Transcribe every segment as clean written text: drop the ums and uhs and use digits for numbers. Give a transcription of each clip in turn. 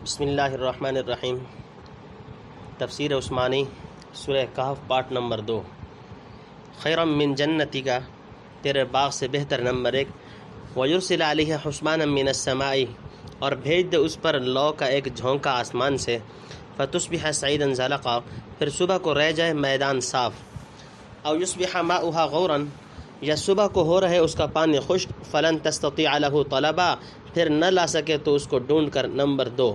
بسم اللہ الرحمن الرحیم۔ تفسیر عثمانی سورہ کہف پارٹ نمبر 2۔ خیرم من جنتی کا، تیرے باغ سے بہتر نمبر 1۔ ویرسل علیہ حسبانا من السماء، اور بھیج دے اس پر لو کا ایک جھونکا آسمان سے۔ فتصبح صعیدا زلقا، پھر صبح کو رہ جائے میدان صاف۔ او یصبح ماؤها غورا، یا صبح کو ہو رہے اس کا پانی خشک۔ فلن تستطیع له طلبا، پھر نہ لا سکے تو اس کو ڈھونڈ کر۔ نمبر 2۔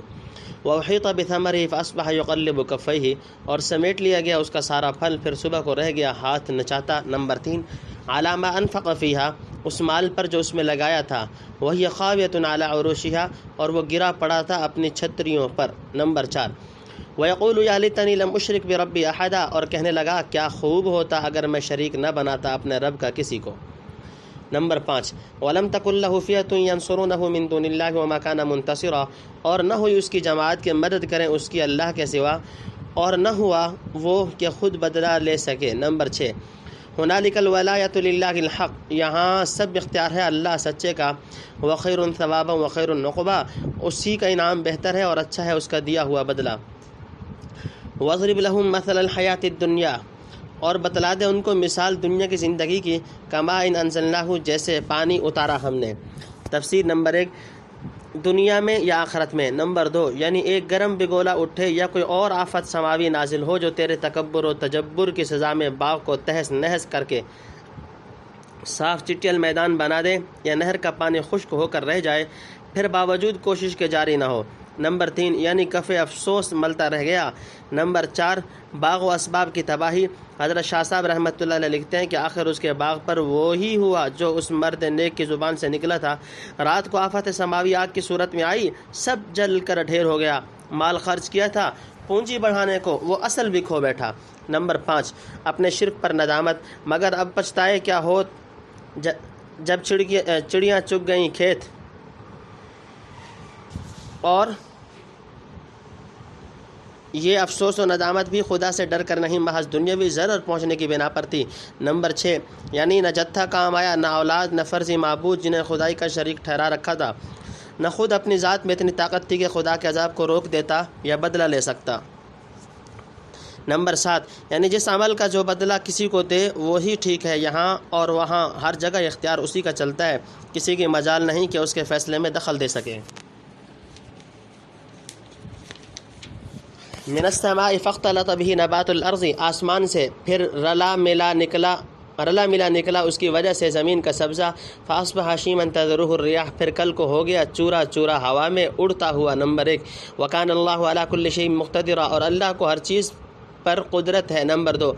وَأُحِيطَ بِثَمَرِهِ فَأَصْبَحَ يُقَلِّبُ كَفَّيْهِ، اور سمیٹ لیا گیا اس کا سارا پھل، پھر صبح کو رہ گیا ہاتھ نچاتا۔ نمبر 3۔ عَلَىٰ مَا أَنفَقَ فِيهَا، اس مال پر جو اس میں لگایا تھا۔ وَهِيَ خَاوِيَةٌ عَلَىٰ عُرُوشِهَا، اور وہ گرا پڑا تھا اپنی چھتریوں پر۔ نمبر 4۔ وَيَقُولُ يَا لَيْتَنِي لَمْ أُشْرِكْ بِرَبِّي أَحَدًا، اور کہنے لگا کیا خوب ہوتا اگر میں شریک نہ بناتا اپنے رب کا کسی کو۔ نمبر 5۔ وَلَمْ تَكُن لَهُ فِئَةٌ يَنْصُرُونَهُ مِن دُونِ اللَّهِ وَمَا كَانَ مُنتَصِرًا، اور نہ ہوئی اس کی جماعت کے مدد کریں اس کی اللہ کے سوا، اور نہ ہوا وہ کہ خود بدلہ لے سکے۔ نمبر 6۔ هُنَالِكَ الْوَلَایَةُ لِلَّهِ الْحَقِّ، یہاں سب اختیار ہے اللہ سچے کا۔ وَخَيْرٌ ثَوَابًا وَخَيْرٌ عُقْبًا، اسی کا انعام بہتر ہے اور اچھا ہے اس کا دیا ہوا بدلہ۔ وَاضْرِبْ لَهُم مَثَلَ الْحَيَاةِ الدُّنْيَا، اور بتلا دے ان کو مثال دنیا کی زندگی کی۔ کماء انزلناہ، جیسے پانی اتارا ہم نے۔ تفسیر نمبر 1، دنیا میں یا آخرت میں۔ نمبر 2، یعنی ایک گرم بگولا اٹھے یا کوئی اور آفت سماوی نازل ہو جو تیرے تکبر و تجبر کی سزا میں باغ کو تہس نہس کر کے صاف چٹیل میدان بنا دے، یا نہر کا پانی خشک ہو کر رہ جائے، پھر باوجود کوشش کے جاری نہ ہو۔ نمبر 3، یعنی کف افسوس ملتا رہ گیا۔ نمبر 4، باغ و اسباب کی تباہی۔ حضرت شاہ صاحب رحمۃ اللہ علیہ لکھتے ہیں کہ آخر اس کے باغ پر وہی ہوا جو اس مرد نیک کی زبان سے نکلا تھا۔ رات کو آفت سماوی آگ کی صورت میں آئی، سب جل کر ڈھیر ہو گیا۔ مال خرچ کیا تھا پونجی بڑھانے کو، وہ اصل بھی کھو بیٹھا۔ نمبر 5، اپنے شرک پر ندامت، مگر اب پچھتائے کیا ہوت جب چڑیاں چگ گئیں کھیت۔ اور یہ افسوس و ندامت بھی خدا سے ڈر کر نہیں، محض دنیاوی ضرر پہنچنے کی بنا پر تھی۔ نمبر 6، یعنی نہ جتھا کام آیا، نہ اولاد، نہ فرضی معبود جنہیں خدائی کا شریک ٹھہرا رکھا تھا، نہ خود اپنی ذات میں اتنی طاقت تھی کہ خدا کے عذاب کو روک دیتا یا بدلہ لے سکتا۔ نمبر 7، یعنی جس عمل کا جو بدلہ کسی کو دے وہی ٹھیک ہے، یہاں اور وہاں ہر جگہ اختیار اسی کا چلتا ہے، کسی کی مجال نہیں کہ اس کے فیصلے میں دخل دے سکے۔ من السماء فاختلط به نبات الارض، آسمان سے پھر رلا ملا نکلا اس کی وجہ سے زمین کا سبزہ۔ فاصبح هشيما تذروه الرياح، پھر کل کو ہو گیا چورا چورا ہوا میں اڑتا ہوا۔ نمبر 1۔ وكان الله على كل شيء مقتدرا، اور اللہ کو ہر چیز پر قدرت ہے۔ نمبر 2۔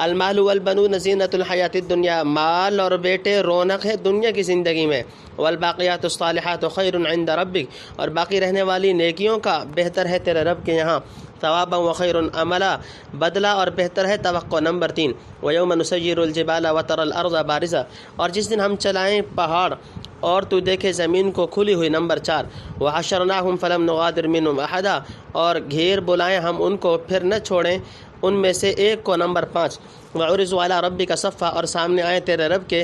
المال والبنون زینت الحیات الدنیا، مال اور بیٹے رونق ہے دنیا کی زندگی میں۔ والباقیات الصالحات خیر عند ربک، اور باقی رہنے والی نیکیوں کا بہتر ہے تیرے رب کے یہاں۔ ثوابا وخیر عملا، بدلہ اور بہتر ہے توقع۔ نمبر 3۔ ویوم نسیر الجبال وترى الارض بارزہ، اور جس دن ہم چلائیں پہاڑ اور تو دیکھے زمین کو کھلی ہوئی۔ نمبر 4۔ وحشرناہم فلم نغادر منہم احدا، اور گھیر بلائیں ہم ان کو پھر نہ چھوڑیں ان میں سے ایک کو۔ نمبر 5۔ وعرضوا علی ربک صفا، اور سامنے آئے تیرے رب کے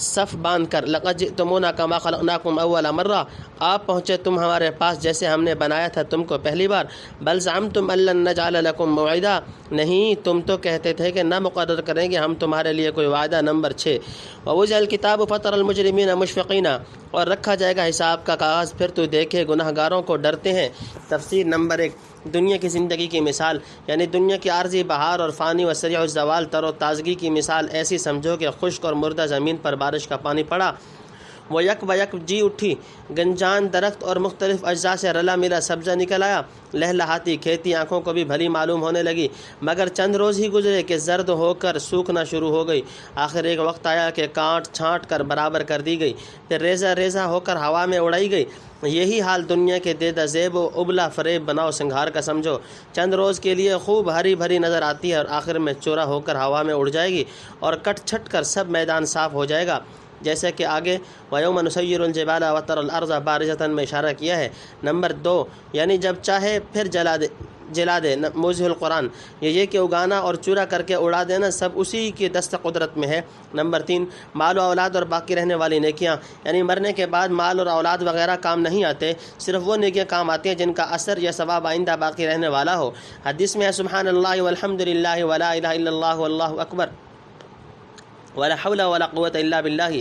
صف باندھ کر۔ لقد جئتمونا کما خلقناکم اول مرہ، آپ پہنچے تم ہمارے پاس جیسے ہم نے بنایا تھا تم کو پہلی بار۔ بل زعمتم ان لن نجعل لکم موعدا، نہیں تم تو کہتے تھے کہ نہ مقرر کریں گے ہم تمہارے لیے کوئی وعدہ۔ نمبر 6۔ ووضع الکتاب فترى المجرمین مشفقین، اور رکھا جائے گا حساب کا کاغذ پھر تو دیکھے گناہ گاروں کو ڈرتے ہیں۔ تفسیر نمبر 1، دنیا کی زندگی کی مثال، یعنی دنیا کی عارضی بہار اور فانی و سریع الزوال تر و تازگی کی مثال ایسی سمجھو کہ خشک اور مردہ زمین پر بارش کا پانی پڑا، وہ یک و یک جی اٹھی، گنجان درخت اور مختلف اجزاء سے رلا ملا سبزہ نکل آیا، لہلہاتی کھیتی آنکھوں کو بھی بھلی معلوم ہونے لگی، مگر چند روز ہی گزرے کہ زرد ہو کر سوکھنا شروع ہو گئی۔ آخر ایک وقت آیا کہ کاٹ چھانٹ کر برابر کر دی گئی، پھر ریزہ ریزہ ہو کر ہوا میں اڑائی گئی۔ یہی حال دنیا کے دیدہ زیب و ابلا فریب بناؤ سنگھار کا سمجھو، چند روز کے لیے خوب ہری بھری نظر آتی ہے اور آخر میں چورا ہو کر ہوا میں اڑ جائے گی اور کٹ چھٹ کر سب میدان صاف ہو جائے گا، جیسے کہ آگے وَيَوْمَ نُسَيِّرُ الْجِبَالَ وَتَرَى الْأَرْضَ بَارِزَةً میں اشارہ کیا ہے۔ نمبر 2، یعنی جب چاہے پھر جلا دے۔ موضح القرآن یہ کہ اگانا اور چورا کر کے اڑا دینا سب اسی کی دست قدرت میں ہے۔ نمبر 3 مال و اولاد اور باقی رہنے والی نیکیاں، یعنی مرنے کے بعد مال اور اولاد وغیرہ کام نہیں آتے، صرف وہ نیکیاں کام آتی ہیں جن کا اثر یا ثواب آئندہ باقی رہنے والا ہو۔ حدیث میں ہے سبحان اللہ والحمد للہ ولا الہ الا اللہ واللہ اکبر ولا حول ولا قوت الا باللہ۔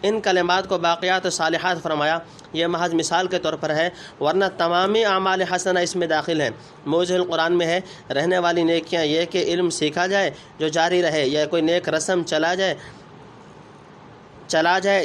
ان کلمات کو باقیات و صالحات فرمایا، یہ محض مثال کے طور پر ہے، ورنہ تمامی اعمال حسنہ اس میں داخل ہیں۔ موضح القرآن میں ہے رہنے والی نیکیاں یہ کہ علم سیکھا جائے جو جاری رہے، یا کوئی نیک رسم چلا جائے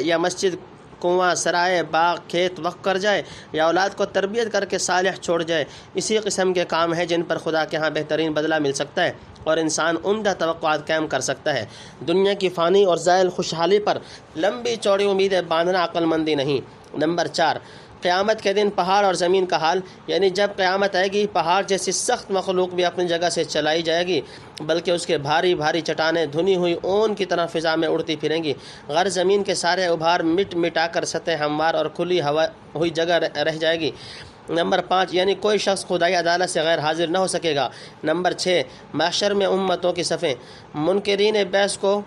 یا مسجد، کنواں، سرائے، باغ، کھیت وقف کر جائے، یا اولاد کو تربیت کر کے صالح چھوڑ جائے۔ اسی قسم کے کام ہیں جن پر خدا کے ہاں بہترین بدلہ مل سکتا ہے اور انسان عمدہ توقعات قائم کر سکتا ہے۔ دنیا کی فانی اور زائل خوشحالی پر لمبی چوڑی امیدیں باندھنا عقل مندی نہیں۔ نمبر 4 قیامت کے دن پہاڑ اور زمین کا حال، یعنی جب قیامت آئے گی پہاڑ جیسی سخت مخلوق بھی اپنی جگہ سے چلائی جائے گی، بلکہ اس کے بھاری بھاری چٹانیں دھنی ہوئی اون کی طرح فضا میں اڑتی پھریں گی۔ غر زمین کے سارے ابھار مٹا کر سطح ہموار اور کھلی ہوا ہوئی جگہ رہ جائے گی۔ نمبر 5 یعنی کوئی شخص خدائی عدالت سے غیر حاضر نہ ہو سکے گا۔ نمبر 6 محشر میں امتوں کی صفیں، منکرین بعث کو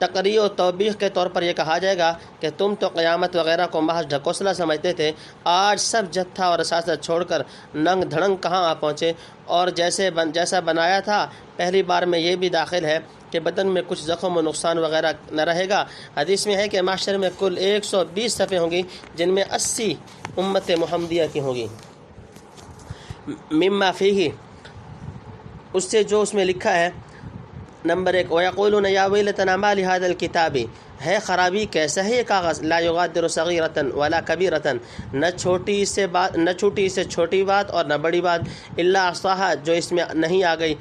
تقریر و توبیخ کے طور پر یہ کہا جائے گا کہ تم تو قیامت وغیرہ کو محض ڈھکوسلا سمجھتے تھے، آج سب جتھا اور اثاثہ چھوڑ کر ننگ دھڑنگ کہاں آ پہنچے، اور جیسا بنایا تھا پہلی بار میں یہ بھی داخل ہے کہ بدن میں کچھ زخم و نقصان وغیرہ نہ رہے گا۔ حدیث میں ہے کہ محشر میں کل 120 صفیں ہوں گی جن میں 80 امت محمدیہ کی ہوں گی۔ مما فیہ، اس سے جو اس میں لکھا ہے۔ نمبر 1 وَيَقُولُونَ يَا وَيْلَتَنَا مَا لِهَذَا الْكِتَابِ، ہے خرابی کیسا ہے یہ کاغذ، لا یغادر صغیرۃ ولا کبیرۃ، نہ چھوٹی سے چھوٹی بات اور نہ بڑی بات، الا احصاها، جو اس میں نہیں آ گئی،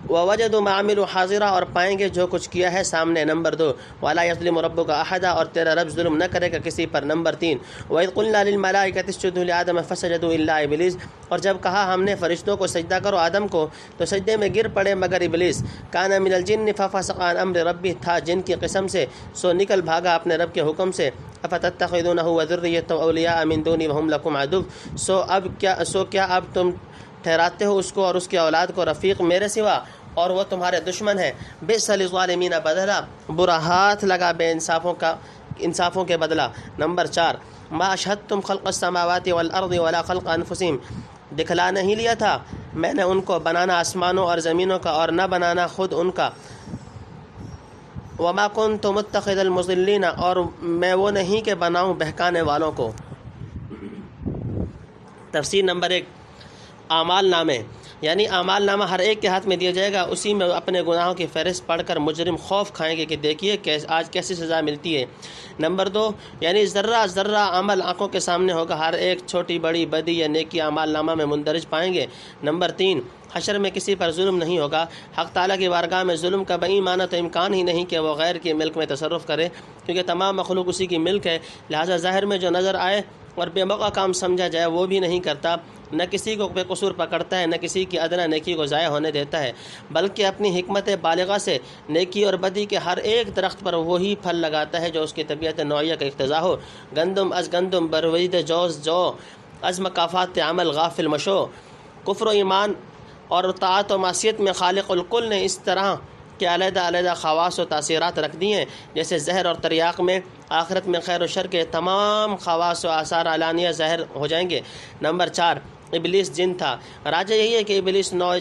وَوَجَدُوا مَا عَمِلُوا حاضرا، اور پائیں گے جو کچھ کیا ہے سامنے۔ نمبر 2 وَلَا يَظْلِمُ رَبُّكَ أَحَدًا، اور تیرا رب ظلم نہ کرے گا کسی پر۔ نمبر 3 وَإِذْ قُلْنَا لِلْمَلَائِكَةِ اسْجُدُوا لِآدَمَ فَسَجَدُوا إِلَّا إِبْلِيسَ، اور جب کہا ہم نے فرشتوں کو سجدہ کرو آدم کو تو سجدے میں گر پڑے مگر ابلیس، كَانَ مِنَ الْجِنِّ فَفَسَقَ عَنْ أَمْرِ رَبِّهِ، تھا جن کی قسم سے سو نکل بھاگا اپنے رب کے حکم سے۔ أَفَتَتَّخِذُونَهُ وَذُرِّيَّتَهُ أَوْلِيَاءَ مِن دُونِي وَهُمْ لَكُمْ عَدُوٌّ، سو کیا اب تم ٹھہراتے ہو اس کو اور اس کی اولاد کو رفیق میرے سوا، اور وہ تمہارے دشمن ہیں۔ بئس للظالمین بدلا، برا ہاتھ لگا بے انصافوں کے بدلہ۔ نمبر 4 ما اشہدتم خلق السماوات والارض ولا خلق انفسہم، دکھلا نہیں لیا تھا میں نے ان کو بنانا آسمانوں اور زمینوں کا اور نہ بنانا خود ان کا۔ وما كنت متخذ المضلین، اور میں وہ نہیں کہ بناؤں بہکانے والوں کو۔ تفسیر نمبر 1 اعمال نامے، یعنی اعمال نامہ ہر ایک کے ہاتھ میں دیا جائے گا، اسی میں اپنے گناہوں کی فہرست پڑھ کر مجرم خوف کھائیں گے کہ دیکھیے آج کیسی سزا ملتی ہے۔ نمبر 2 یعنی ذرہ ذرہ عمل آنکھوں کے سامنے ہوگا، ہر ایک چھوٹی بڑی بدی یا نیکی اعمال نامہ میں مندرج پائیں گے۔ نمبر 3 حشر میں کسی پر ظلم نہیں ہوگا، حق تعالیٰ کی بارگاہ میں ظلم کا بئی معنی تو امکان ہی نہیں کہ وہ غیر کی ملک میں تصرف کرے، کیونکہ تمام مخلوق اسی کی ملک ہے، لہٰذا ظاہر میں جو نظر آئے اور بے موقع کام سمجھا جائے وہ بھی نہیں کرتا، نہ کسی کو بے قصور پکڑتا ہے، نہ کسی کی ادنا نیکی کو ضائع ہونے دیتا ہے، بلکہ اپنی حکمت بالغہ سے نیکی اور بدی کے ہر ایک درخت پر وہی پھل لگاتا ہے جو اس کی طبیعت نوعیہ کا اقتضا ہو۔ گندم از گندم، بروید جوز جو، از مکافات عمل غافل مشو۔ کفر و ایمان اور طاعت و معصیت میں خالق الکل نے اس طرح کہ علیحدہ علیحدہ خواص و تاثیرات رکھ دی ہیں، جیسے زہر اور تریاق میں آخرت میں خیر و شر کے تمام خواص و آثار علانیہ ظاہر ہو جائیں گے۔ نمبر 4 ابلیس جن تھا، راجہ یہی ہے کہ ابلیس نوع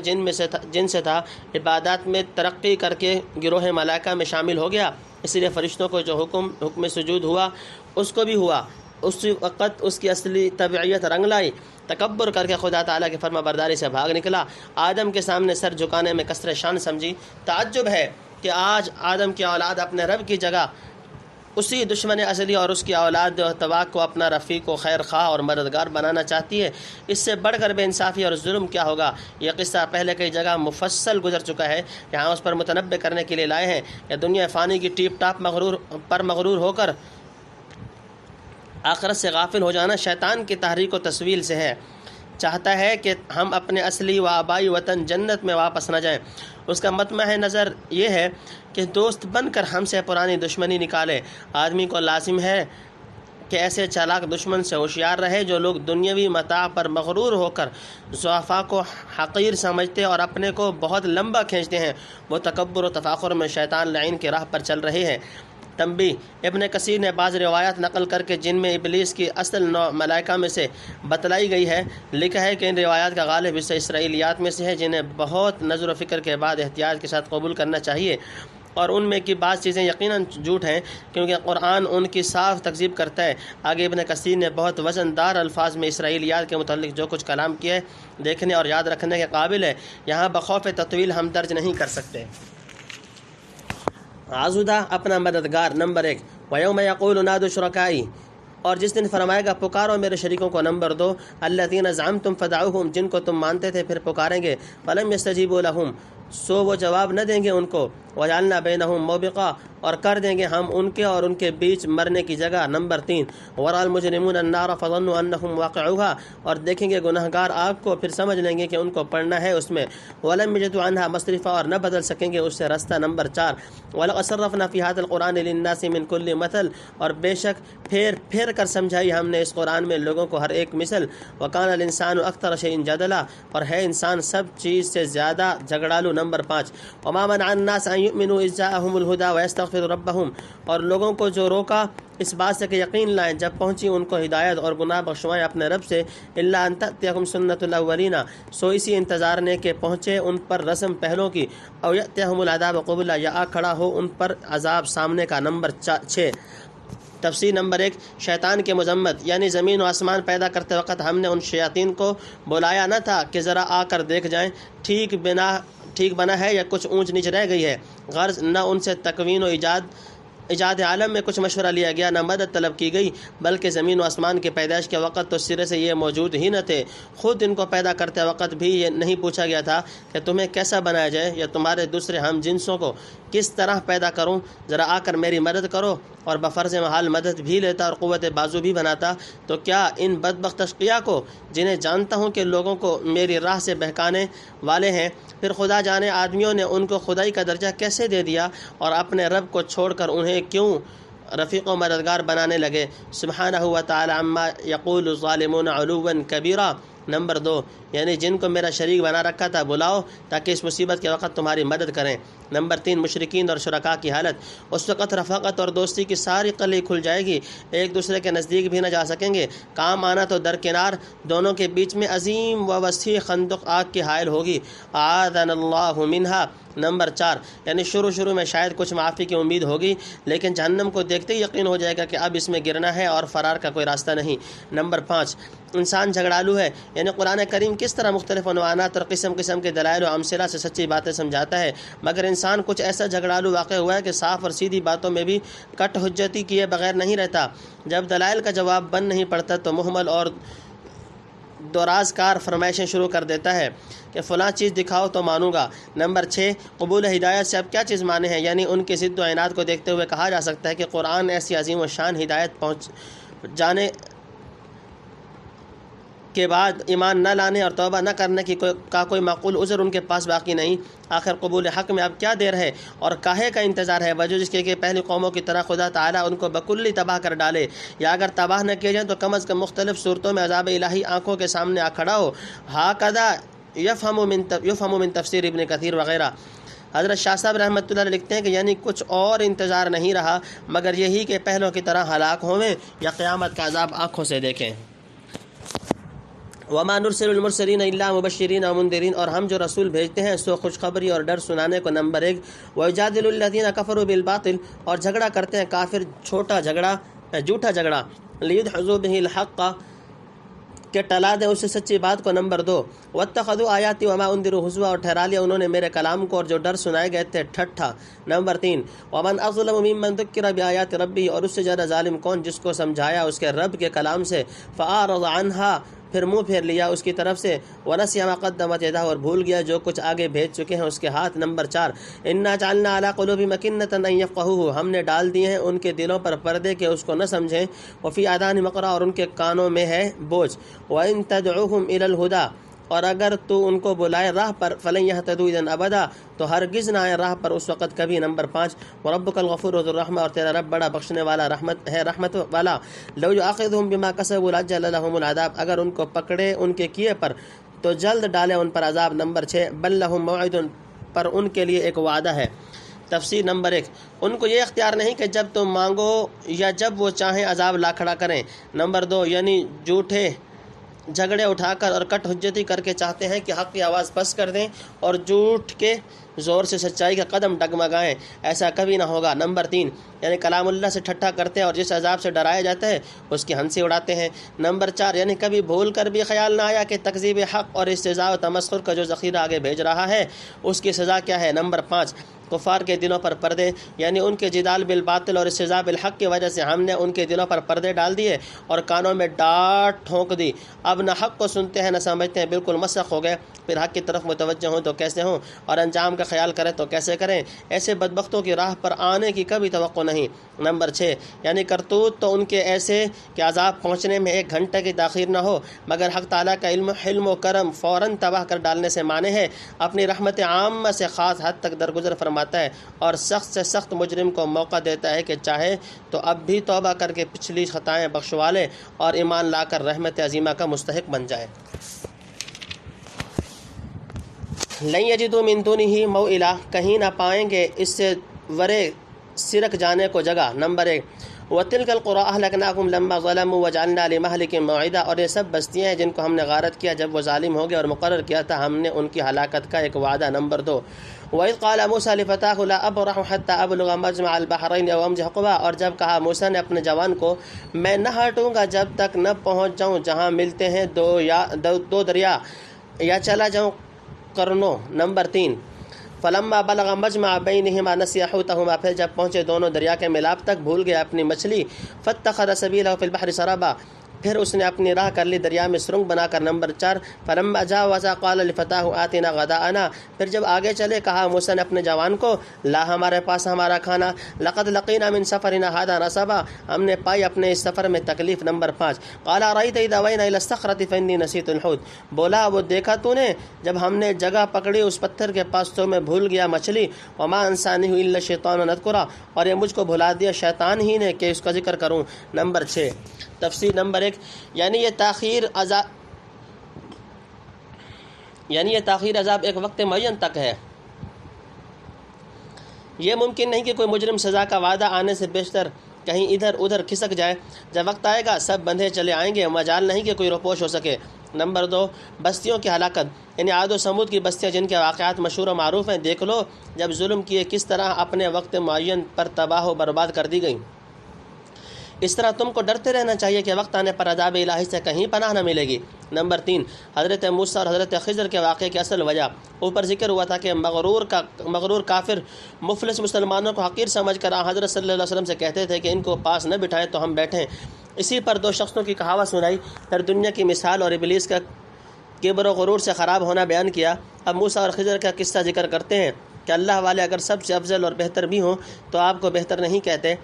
جن سے تھا، عبادات میں ترقی کر کے گروہ ملائکہ میں شامل ہو گیا، اس لیے فرشتوں کو جو حکم سجود ہوا اس کو بھی ہوا، اس وقت اس کی اصلی طبعیت رنگ لائی، تکبر کر کے خدا تعالیٰ کی فرما برداری سے بھاگ نکلا، آدم کے سامنے سر جھکانے میں کثرت شان سمجھی۔ تعجب ہے کہ آج آدم کی اولاد اپنے رب کی جگہ اسی دشمن ازلی اور اس کی اولاد تواق کو اپنا رفیق و خیر خواہ اور مددگار بنانا چاہتی ہے۔ اس سے بڑھ کر بے انصافی اور ظلم کیا ہوگا؟ یہ قصہ پہلے کئی جگہ مفصل گزر چکا ہے، یہاں اس پر متنبع کرنے کے لیے لائے ہیں۔ یا دنیا فانی کی ٹیپ ٹاپ مغرور ہو کر آخرت سے غافل ہو جانا شیطان کی تحریک و تسویل سے ہے، چاہتا ہے کہ ہم اپنے اصلی و آبائی وطن جنت میں واپس نہ جائیں۔ اس کا مطمع نظر یہ ہے کہ دوست بن کر ہم سے پرانی دشمنی نکالے۔ آدمی کو لازم ہے کہ ایسے چالاک دشمن سے ہوشیار رہے جو لوگ دنیاوی متاع پر مغرور ہو کر ضعفاء کو حقیر سمجھتے اور اپنے کو بہت لمبا کھینچتے ہیں، وہ تکبر و تفاخر میں شیطان لعین کی راہ پر چل رہے ہیں۔ تنبیہ: ابن کثیر نے بعض روایات نقل کر کے جن میں ابلیس کی اصل نوع ملائکہ میں سے بتلائی گئی ہے، لکھا ہے کہ ان روایات کا غالب حصہ اسرائیلیات میں سے ہے جنہیں بہت نظر و فکر کے بعد احتیاط کے ساتھ قبول کرنا چاہیے، اور ان میں کی بعض چیزیں یقیناً جھوٹ ہیں کیونکہ قرآن ان کی صاف تکذیب کرتا ہے۔ آگے ابن کثیر نے بہت وزن دار الفاظ میں اسرائیلیات کے متعلق جو کچھ کلام کیا ہے دیکھنے اور یاد رکھنے کے قابل ہے، یہاں بخوف تطویل ہم درج نہیں کر سکتے۔ عضدہ اپنا مددگار نمبر 1، وَيَوْمَ يَقُولُ نَادُوا شُرَكَائِي، اور جس دن فرمائے گا پکارو میرے شریکوں کو۔ نمبر 2، الَّذِينَ زَعَمْتُمْ فَدَعُوهُمْ، جن کو تم مانتے تھے پھر پکاریں گے، فَلَمْ يَسْتَجِيبُوا لَهُمْ، سو وہ جواب نہ دیں گے ان کو، وَجَعَلْنَا بَيْنَهُمْ مَوْبِقًا، اور کر دیں گے ہم ان کے اور ان کے بیچ مرنے کی جگہ۔ نمبر 3، وَرَأَى الْمُجْرِمُونَ النَّارَ فَظَنُّوا أَنَّهُمْ وَاقِعُوهَا، اور دیکھیں گے گناہگار آگ کو پھر سمجھ لیں گے کہ ان کو پڑنا ہے اس میں۔ وَلَمْ يَجِدُوا عَنْهَا مَصْرِفًا، اور نہ بدل سکیں گے اس سے رستہ۔ نمبر 4، وَلَقَدْ صَرَّفْنَا فِي هَذَا الْقُرْآنِ لِلنَّاسِ مِنْ كُلِّ مَثَلٍ، اور بے شک پھیر کر سمجھائی ہم نے اس قرآن میں لوگوں کو ہر ایک مثل۔ وَكَانَ الْإِنسَانُ أَكْثَرَ شَيْءٍ جَدَلًا، اور ہے انسان سب چیز سے زیادہ جھگڑالو۔ نمبر 5، وَمَا مَنَعَ النَّاسَ أَن يُؤْمِنُوا إِذْ جَاءَهُمُ الْهُدَىٰ وَيَسْتَغْفِرُوا رَبَّهُمْ، اور لوگوں کو جو روکا اس بات سے کہ یقین لائیں جب پہنچی ان کو ہدایت اور گناہ بخشوائیں اپنے رب سے، إِلَّا أَن تَأْتِيَهُمْ سُنَّةُ الْأَوَّلِينَ، سو اسی انتظار نے کہ پہنچے ان پر رسم پہلوں کی، أَوْ يَأْتِيَهُمُ الْعَذَابُ قُبُلًا، یا آ کھڑا ہو ان پر عذاب سامنے کا۔ نمبر 6، تفسیر نمبر 1، شیطان کے مذمت، یعنی زمین و آسمان پیدا کرتے وقت ہم نے ان شیاطین کو بلایا نہ تھا کہ ذرا آ کر دیکھ جائیں ٹھیک بنا ہے یا کچھ اونچ نیچ رہ گئی ہے، غرض نہ ان سے تکوین و ایجاد عالم میں کچھ مشورہ لیا گیا، نہ مدد طلب کی گئی، بلکہ زمین و آسمان کی پیدائش کے وقت تو سرے سے یہ موجود ہی نہ تھے۔ خود ان کو پیدا کرتے وقت بھی یہ نہیں پوچھا گیا تھا کہ تمہیں کیسا بنایا جائے یا تمہارے دوسرے ہم جنسوں کو کس طرح پیدا کروں، ذرا آ کر میری مدد کرو، اور بفرض محال مدد بھی لیتا اور قوت بازو بھی بناتا، تو کیا ان بدبخت اشقیاء کو جنہیں جانتا ہوں کہ لوگوں کو میری راہ سے بہکانے والے ہیں، پھر خدا جانے آدمیوں نے ان کو خدائی کا درجہ کیسے دے دیا اور اپنے رب کو چھوڑ کر انہیں کیوں رفیق و مددگار بنانے لگے۔ سبحانہ و تعالی عما یقول الظالمون علوا کبیرا۔ نمبر 2، یعنی جن کو میرا شریک بنا رکھا تھا بلاؤ تاکہ اس مصیبت کے وقت تمہاری مدد کریں۔ نمبر 3، مشرکین اور شرکاء کی حالت، اس وقت رفاقت اور دوستی کی ساری قلعیں کھل جائے گی، ایک دوسرے کے نزدیک بھی نہ جا سکیں گے، کام آنا تو درکنار، دونوں کے بیچ میں عظیم و وسیع خندق آگ کی حائل ہوگی، اعاذنا اللہ منہا۔ نمبر 4، یعنی شروع میں شاید کچھ معافی کی امید ہوگی، لیکن جہنم کو دیکھتے ہی یقین ہو جائے گا کہ اب اس میں گرنا ہے اور فرار کا کوئی راستہ نہیں۔ نمبر 5، انسان جھگڑالو ہے، یعنی قرآن کریم کس طرح مختلف عنوانات اور قسم کے دلائل و امثلہ سے سچی باتیں سمجھاتا ہے، مگر انسان کچھ ایسا جھگڑالو واقع ہوا ہے کہ صاف اور سیدھی باتوں میں بھی کٹ حجتی کیے بغیر نہیں رہتا، جب دلائل کا جواب بن نہیں پڑتا تو محمل اور دراز کار فرمائشیں شروع کر دیتا ہے کہ فلاں چیز دکھاؤ تو مانوں گا۔ نمبر 6، قبول ہدایت سے اب کیا چیز مانے ہیں، یعنی ان کی ضد و عناد کو دیکھتے ہوئے کہا جا سکتا ہے کہ قرآن ایسی عظیم و شان ہدایت پہنچ جانے کے بعد ایمان نہ لانے اور توبہ نہ کرنے کا کوئی معقول عذر ان کے پاس باقی نہیں۔ آخر قبول حق میں اب کیا دیر ہے اور کاہے کا انتظار ہے، وجہ جس کے کہ پہلی قوموں کی طرح خدا تعالیٰ ان کو بکلی تباہ کر ڈالے، یا اگر تباہ نہ کیے جائیں تو کم از کم مختلف صورتوں میں عذاب الہی آنکھوں کے سامنے آ کھڑا ہو۔ ہاکذا یفہم من تفسیر ابن کثیر وغیرہ۔ حضرت شاہ صاحب رحمۃ اللہ علیہ لکھتے ہیں کہ یعنی کچھ اور انتظار نہیں رہا مگر یہی کہ پہلوں کی طرح ہلاک ہوئیں یا قیامت کا عذاب آنکھوں سے دیکھیں۔ وما نرسل المرسلین الا مبشرین و منذرین، اور ہم جو رسول بھیجتے ہیں سو خوشخبری اور ڈر سنانے کو۔ نمبر 1، ویجادل الذین کفروا بالباطل، اور جھگڑا کرتے ہیں کافر جھوٹا جھگڑا، لیدحضوا به الحق، کہ ٹلا دیں اس سے سچی بات کو۔ نمبر 2، واتخذوا آیاتی وما انذروا ہزوا، اور ٹھہرا لیا انہوں نے میرے کلام کو اور جو ڈر سنائے گئے تھے ٹھٹھا۔ نمبر 3، ومن اظلم ممن ذکر بآیات ربہ، اور اس سے زیادہ ظالم کون جس کو سمجھایا اس کے رب کے کلام سے، فاعرض عنہا، پھر منہ پھیر لیا اس کی طرف سے، ونسی ما قدمت یدہ، اور بھول گیا جو کچھ آگے بھیج چکے ہیں اس کے ہاتھ۔ نمبر 4، انا جعلنا علی قلوبہم اکنۃ ان یفقہوہ، ہم نے ڈال دیے ہیں ان کے دلوں پر پردے کہ اس کو نہ سمجھیں، وفی آذانہم وقرا، اور ان کے کانوں میں ہے بوجھ، وان تدعوہم الی الہدی، اور اگر تو ان کو بلائے راہ پر فلن یہتدوا اذا ابدا تو ہرگز نہ آئے راہ پر اس وقت کبھی۔ نمبر 5 وربک الغفور ذو الرحمہ، اور تیرا رب بڑا بخشنے والا رحمت ہے، رحمت والا۔ لو یؤاخذهم بما کسبوا لعجل لهم العذاب، اگر ان کو پکڑے ان کے کیے پر تو جلد ڈالے ان پر عذاب۔ نمبر 6 بل لهم موعد، پر ان کے لیے ایک وعدہ ہے۔ تفسیر نمبر 1 ان کو یہ اختیار نہیں کہ جب تم مانگو یا جب وہ چاہیں عذاب لا کھڑا کریں۔ نمبر 2 یعنی جھوٹے جھگڑے اٹھا کر اور کٹ حجتی کر کے چاہتے ہیں کہ حق کی آواز پس کر دیں اور جھوٹ کے زور سے سچائی کا قدم ڈگمگائیں، ایسا کبھی نہ ہوگا۔ نمبر 3 یعنی کلام اللہ سے ٹھٹھا کرتے ہیں اور جس عذاب سے ڈرایا جاتا ہے اس کی ہنسی اڑاتے ہیں۔ نمبر 4 یعنی کبھی بھول کر بھی خیال نہ آیا کہ تکذیب حق اور استہزاء و تمسخر کا جو ذخیرہ آگے بھیج رہا ہے اس کی سزا کیا ہے۔ نمبر 5 کفار کے دلوں پر پردے، یعنی ان کے جدال بالباطل اور استہزاء بالحق کی وجہ سے ہم نے ان کے دلوں پر پردے ڈال دیے اور کانوں میں ڈانٹ ٹھونک دی، اب نہ حق کو سنتے ہیں نہ سمجھتے ہیں، بالکل مسخ ہو گئے۔ پھر حق کی طرف متوجہ ہوں تو کیسے ہوں اور انجام کا خیال کریں تو کیسے کریں، ایسے بدبختوں کی راہ پر آنے کی کبھی توقع نہیں۔ نمبر 6 یعنی کرتوت تو ان کے ایسے کہ عذاب پہنچنے میں 1 گھنٹے کی تاخیر نہ ہو، مگر حق تعالیٰ کا حلم و کرم فوراً تباہ کر ڈالنے سے مانے ہے، اپنی رحمت عامہ سے خاص حد تک درگزر فرماتا ہے اور سخت سے سخت مجرم کو موقع دیتا ہے کہ چاہے تو اب بھی توبہ کر کے پچھلی خطائیں بخشوا لے اور ایمان لا کر رحمت عظیمہ کا مستحق بن جائے۔ لن یجدوا من دونہ موئلا، کہیں نہ پائیں گے اس سے ورے سرک جانے کو جگہ۔ نمبر 1 وَتِلْكَ الْقُرَىٰ أَهْلَكْنَاهُمْ لَمَّا ظَلَمُوا وَجَعَلْنَا لِمَهْلِكِهِمْ مَوْعِدًا، اور یہ سب بستیاں ہیں جن کو ہم نے غارت کیا جب وہ ظالم ہو گئے اور مقرر کیا تھا ہم نے ان کی ہلاکت کا ایک وعدہ۔ نمبر 2 وَإِذْ قَالَ مُوسَىٰ لِفَتَاهُ لَا أَبْرَحُ حَتَّىٰ أَبْلُغَ مَجْمَعَ الْبَحْرَيْنِ أَوْ أَمْضِيَ حُقُبًا، اور جب کہا موسیٰ نے اپنے جوان کو میں نہ ہٹوں گا جب تک نہ پہنچ جاؤں جہاں ملتے ہیں دو دریا یا چلا جاؤں قرنوں۔ نمبر 3 فلما بلغ مجمع بینہما نسی حوتہما، پھر جب پہنچے دونوں دریا کے ملاپ تک بھول گیا اپنی مچھلی، فاتخذ سبیلہ فی البحر سربا، پھر اس نے اپنی راہ کر لی دریا میں سرنگ بنا کر۔ نمبر 4 فلما جاوزا قال لفتاہ آتنا غداءنا، پھر جب آگے چلے کہا موسیٰ نے اپنے جوان کو لا ہمارے پاس ہمارا کھانا، لقد لقینا من سفرنا هذا نصبا، ہم نے پائی اپنے اس سفر میں تکلیف۔ نمبر 5 قال رأيت اذا وینا الى الصخرة فانی نسیت الحوت، بولا وہ دیکھا تو نے جب ہم نے جگہ پکڑی اس پتھر کے پاس تو میں بھول گیا مچھلی، وما انسانہ الا الشیطان ان اذکرہ، اور یہ مجھ کو بھلا دیا شیطان ہی نے کہ اس کا ذکر کروں۔ نمبر 6 تفسیر نمبر 1 یعنی یہ تاخیر عذاب ایک وقت معین تک ہے، یہ ممکن نہیں کہ کوئی مجرم سزا کا وعدہ آنے سے بیشتر کہیں ادھر ادھر کھسک جائے، جب وقت آئے گا سب بندھے چلے آئیں گے، مجال نہیں کہ کوئی روپوش ہو سکے۔ نمبر 2 بستیوں کی ہلاکت، یعنی عاد و سمود کی بستیاں جن کے واقعات مشہور و معروف ہیں، دیکھ لو جب ظلم کیے کس طرح اپنے وقت معین پر تباہ و برباد کر دی گئیں۔ اس طرح تم کو ڈرتے رہنا چاہیے کہ وقت آنے پر عذاب الہی سے کہیں پناہ نہ ملے گی۔ نمبر 3 حضرت موسیٰ اور حضرت خضر کے واقعے کی اصل وجہ اوپر ذکر ہوا تھا کہ مغرور کافر مفلس مسلمانوں کو حقیر سمجھ کر حضرت صلی اللہ علیہ وسلم سے کہتے تھے کہ ان کو پاس نہ بٹھائیں تو ہم بیٹھیں۔ اسی پر 2 شخصوں کی کہاوت سنائی، پھر دنیا کی مثال اور ابلیس کا کبر و غرور سے خراب ہونا بیان کیا۔ اب موسیٰ اور خضر کا قصہ ذکر کرتے ہیں کہ اللہ والے اگر سب سے افضل اور بہتر بھی ہوں تو آپ کو بہتر نہیں کہتے،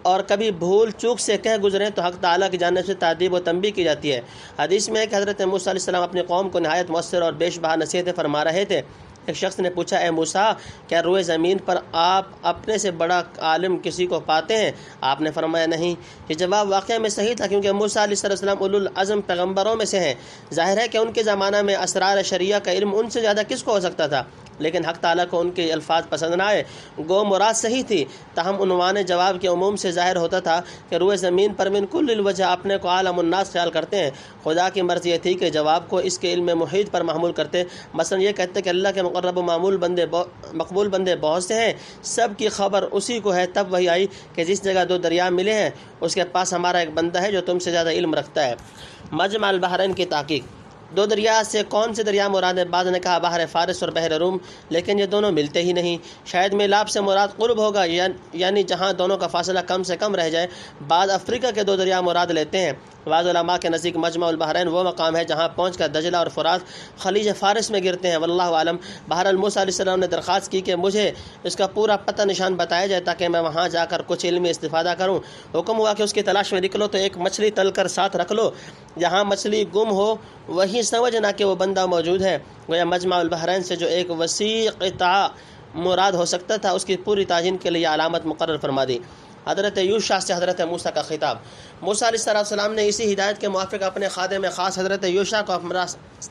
اور کبھی بھول چوک سے کہہ گزریں تو حق تعالیٰ کی جانب سے تعدیب و تنبیہ کی جاتی ہے۔ حدیث میں ہے کہ حضرت موسیٰ علیہ السلام اپنی قوم کو نہایت مؤثر اور بیش بہا نصیحتیں فرما رہے تھے۔ ایک شخص نے پوچھا اے موسیٰ کیا روئے زمین پر آپ اپنے سے بڑا عالم کسی کو پاتے ہیں؟ آپ نے فرمایا نہیں۔ یہ جواب واقعہ میں صحیح تھا کیونکہ موسیٰ علیہ السلام اولو العزم پیغمبروں میں سے ہیں، ظاہر ہے کہ ان کے زمانہ میں اسرار شریعہ کا علم ان سے زیادہ کس کو ہو سکتا تھا، لیکن حق تعالیٰ کو ان کے الفاظ پسند نہ آئے۔ گو مراد صحیح تھی، تاہم عنوان جواب کے عموم سے ظاہر ہوتا تھا کہ روئے زمین پر من کل الوجہ اپنے کو عالم الناس خیال کرتے ہیں۔ خدا کی مرضی یہ تھی کہ جواب کو اس کے علم محیط پر محمول کرتے، مثلا یہ کہتے کہ اللہ کے مقرب و مقبول بندے بہت سے ہیں، سب کی خبر اسی کو ہے۔ تب وہی آئی کہ جس جگہ 2 دریا ملے ہیں اس کے پاس ہمارا ایک بندہ ہے جو تم سے زیادہ علم رکھتا ہے۔ مجمع البحرین کی تحقیق، 2 دریا سے کون سے دریا مراد ہے؟ بعض نے کہا بحر فارس اور بحر روم، لیکن یہ دونوں ملتے ہی نہیں، شاید میلاب سے مراد قرب ہوگا، یعنی جہاں دونوں کا فاصلہ کم سے کم رہ جائے۔ بعض افریقہ کے 2 دریا مراد لیتے ہیں، بعض علماء کے نزدیک مجمع البحرین وہ مقام ہے جہاں پہنچ کر دجلہ اور فرات خلیج فارس میں گرتے ہیں، واللہ عالم۔ بہرحال موسیٰ علیہ السلام نے درخواست کی کہ مجھے اس کا پورا پتہ نشان بتایا جائے تاکہ میں وہاں جا کر کچھ علمی استفادہ کروں۔ حکم ہوا کہ اس کی تلاش میں نکلو تو ایک مچھلی تل کر ساتھ رکھ لو، جہاں مچھلی گم ہو وہیں سمجھنا کہ وہ بندہ موجود ہے۔ گویا مجمع البحرین سے جو ایک وسیع قطعہ مراد ہو سکتا تھا اس کی پوری تعین کے لیے علامت مقرر فرما دی۔ حضرت یوشع سے حضرت موسیٰ کا خطاب۔ موسیٰ علیہ السلام نے اسی ہدایت کے موافق اپنے خادم خاص حضرت یوشع کو ہمراہ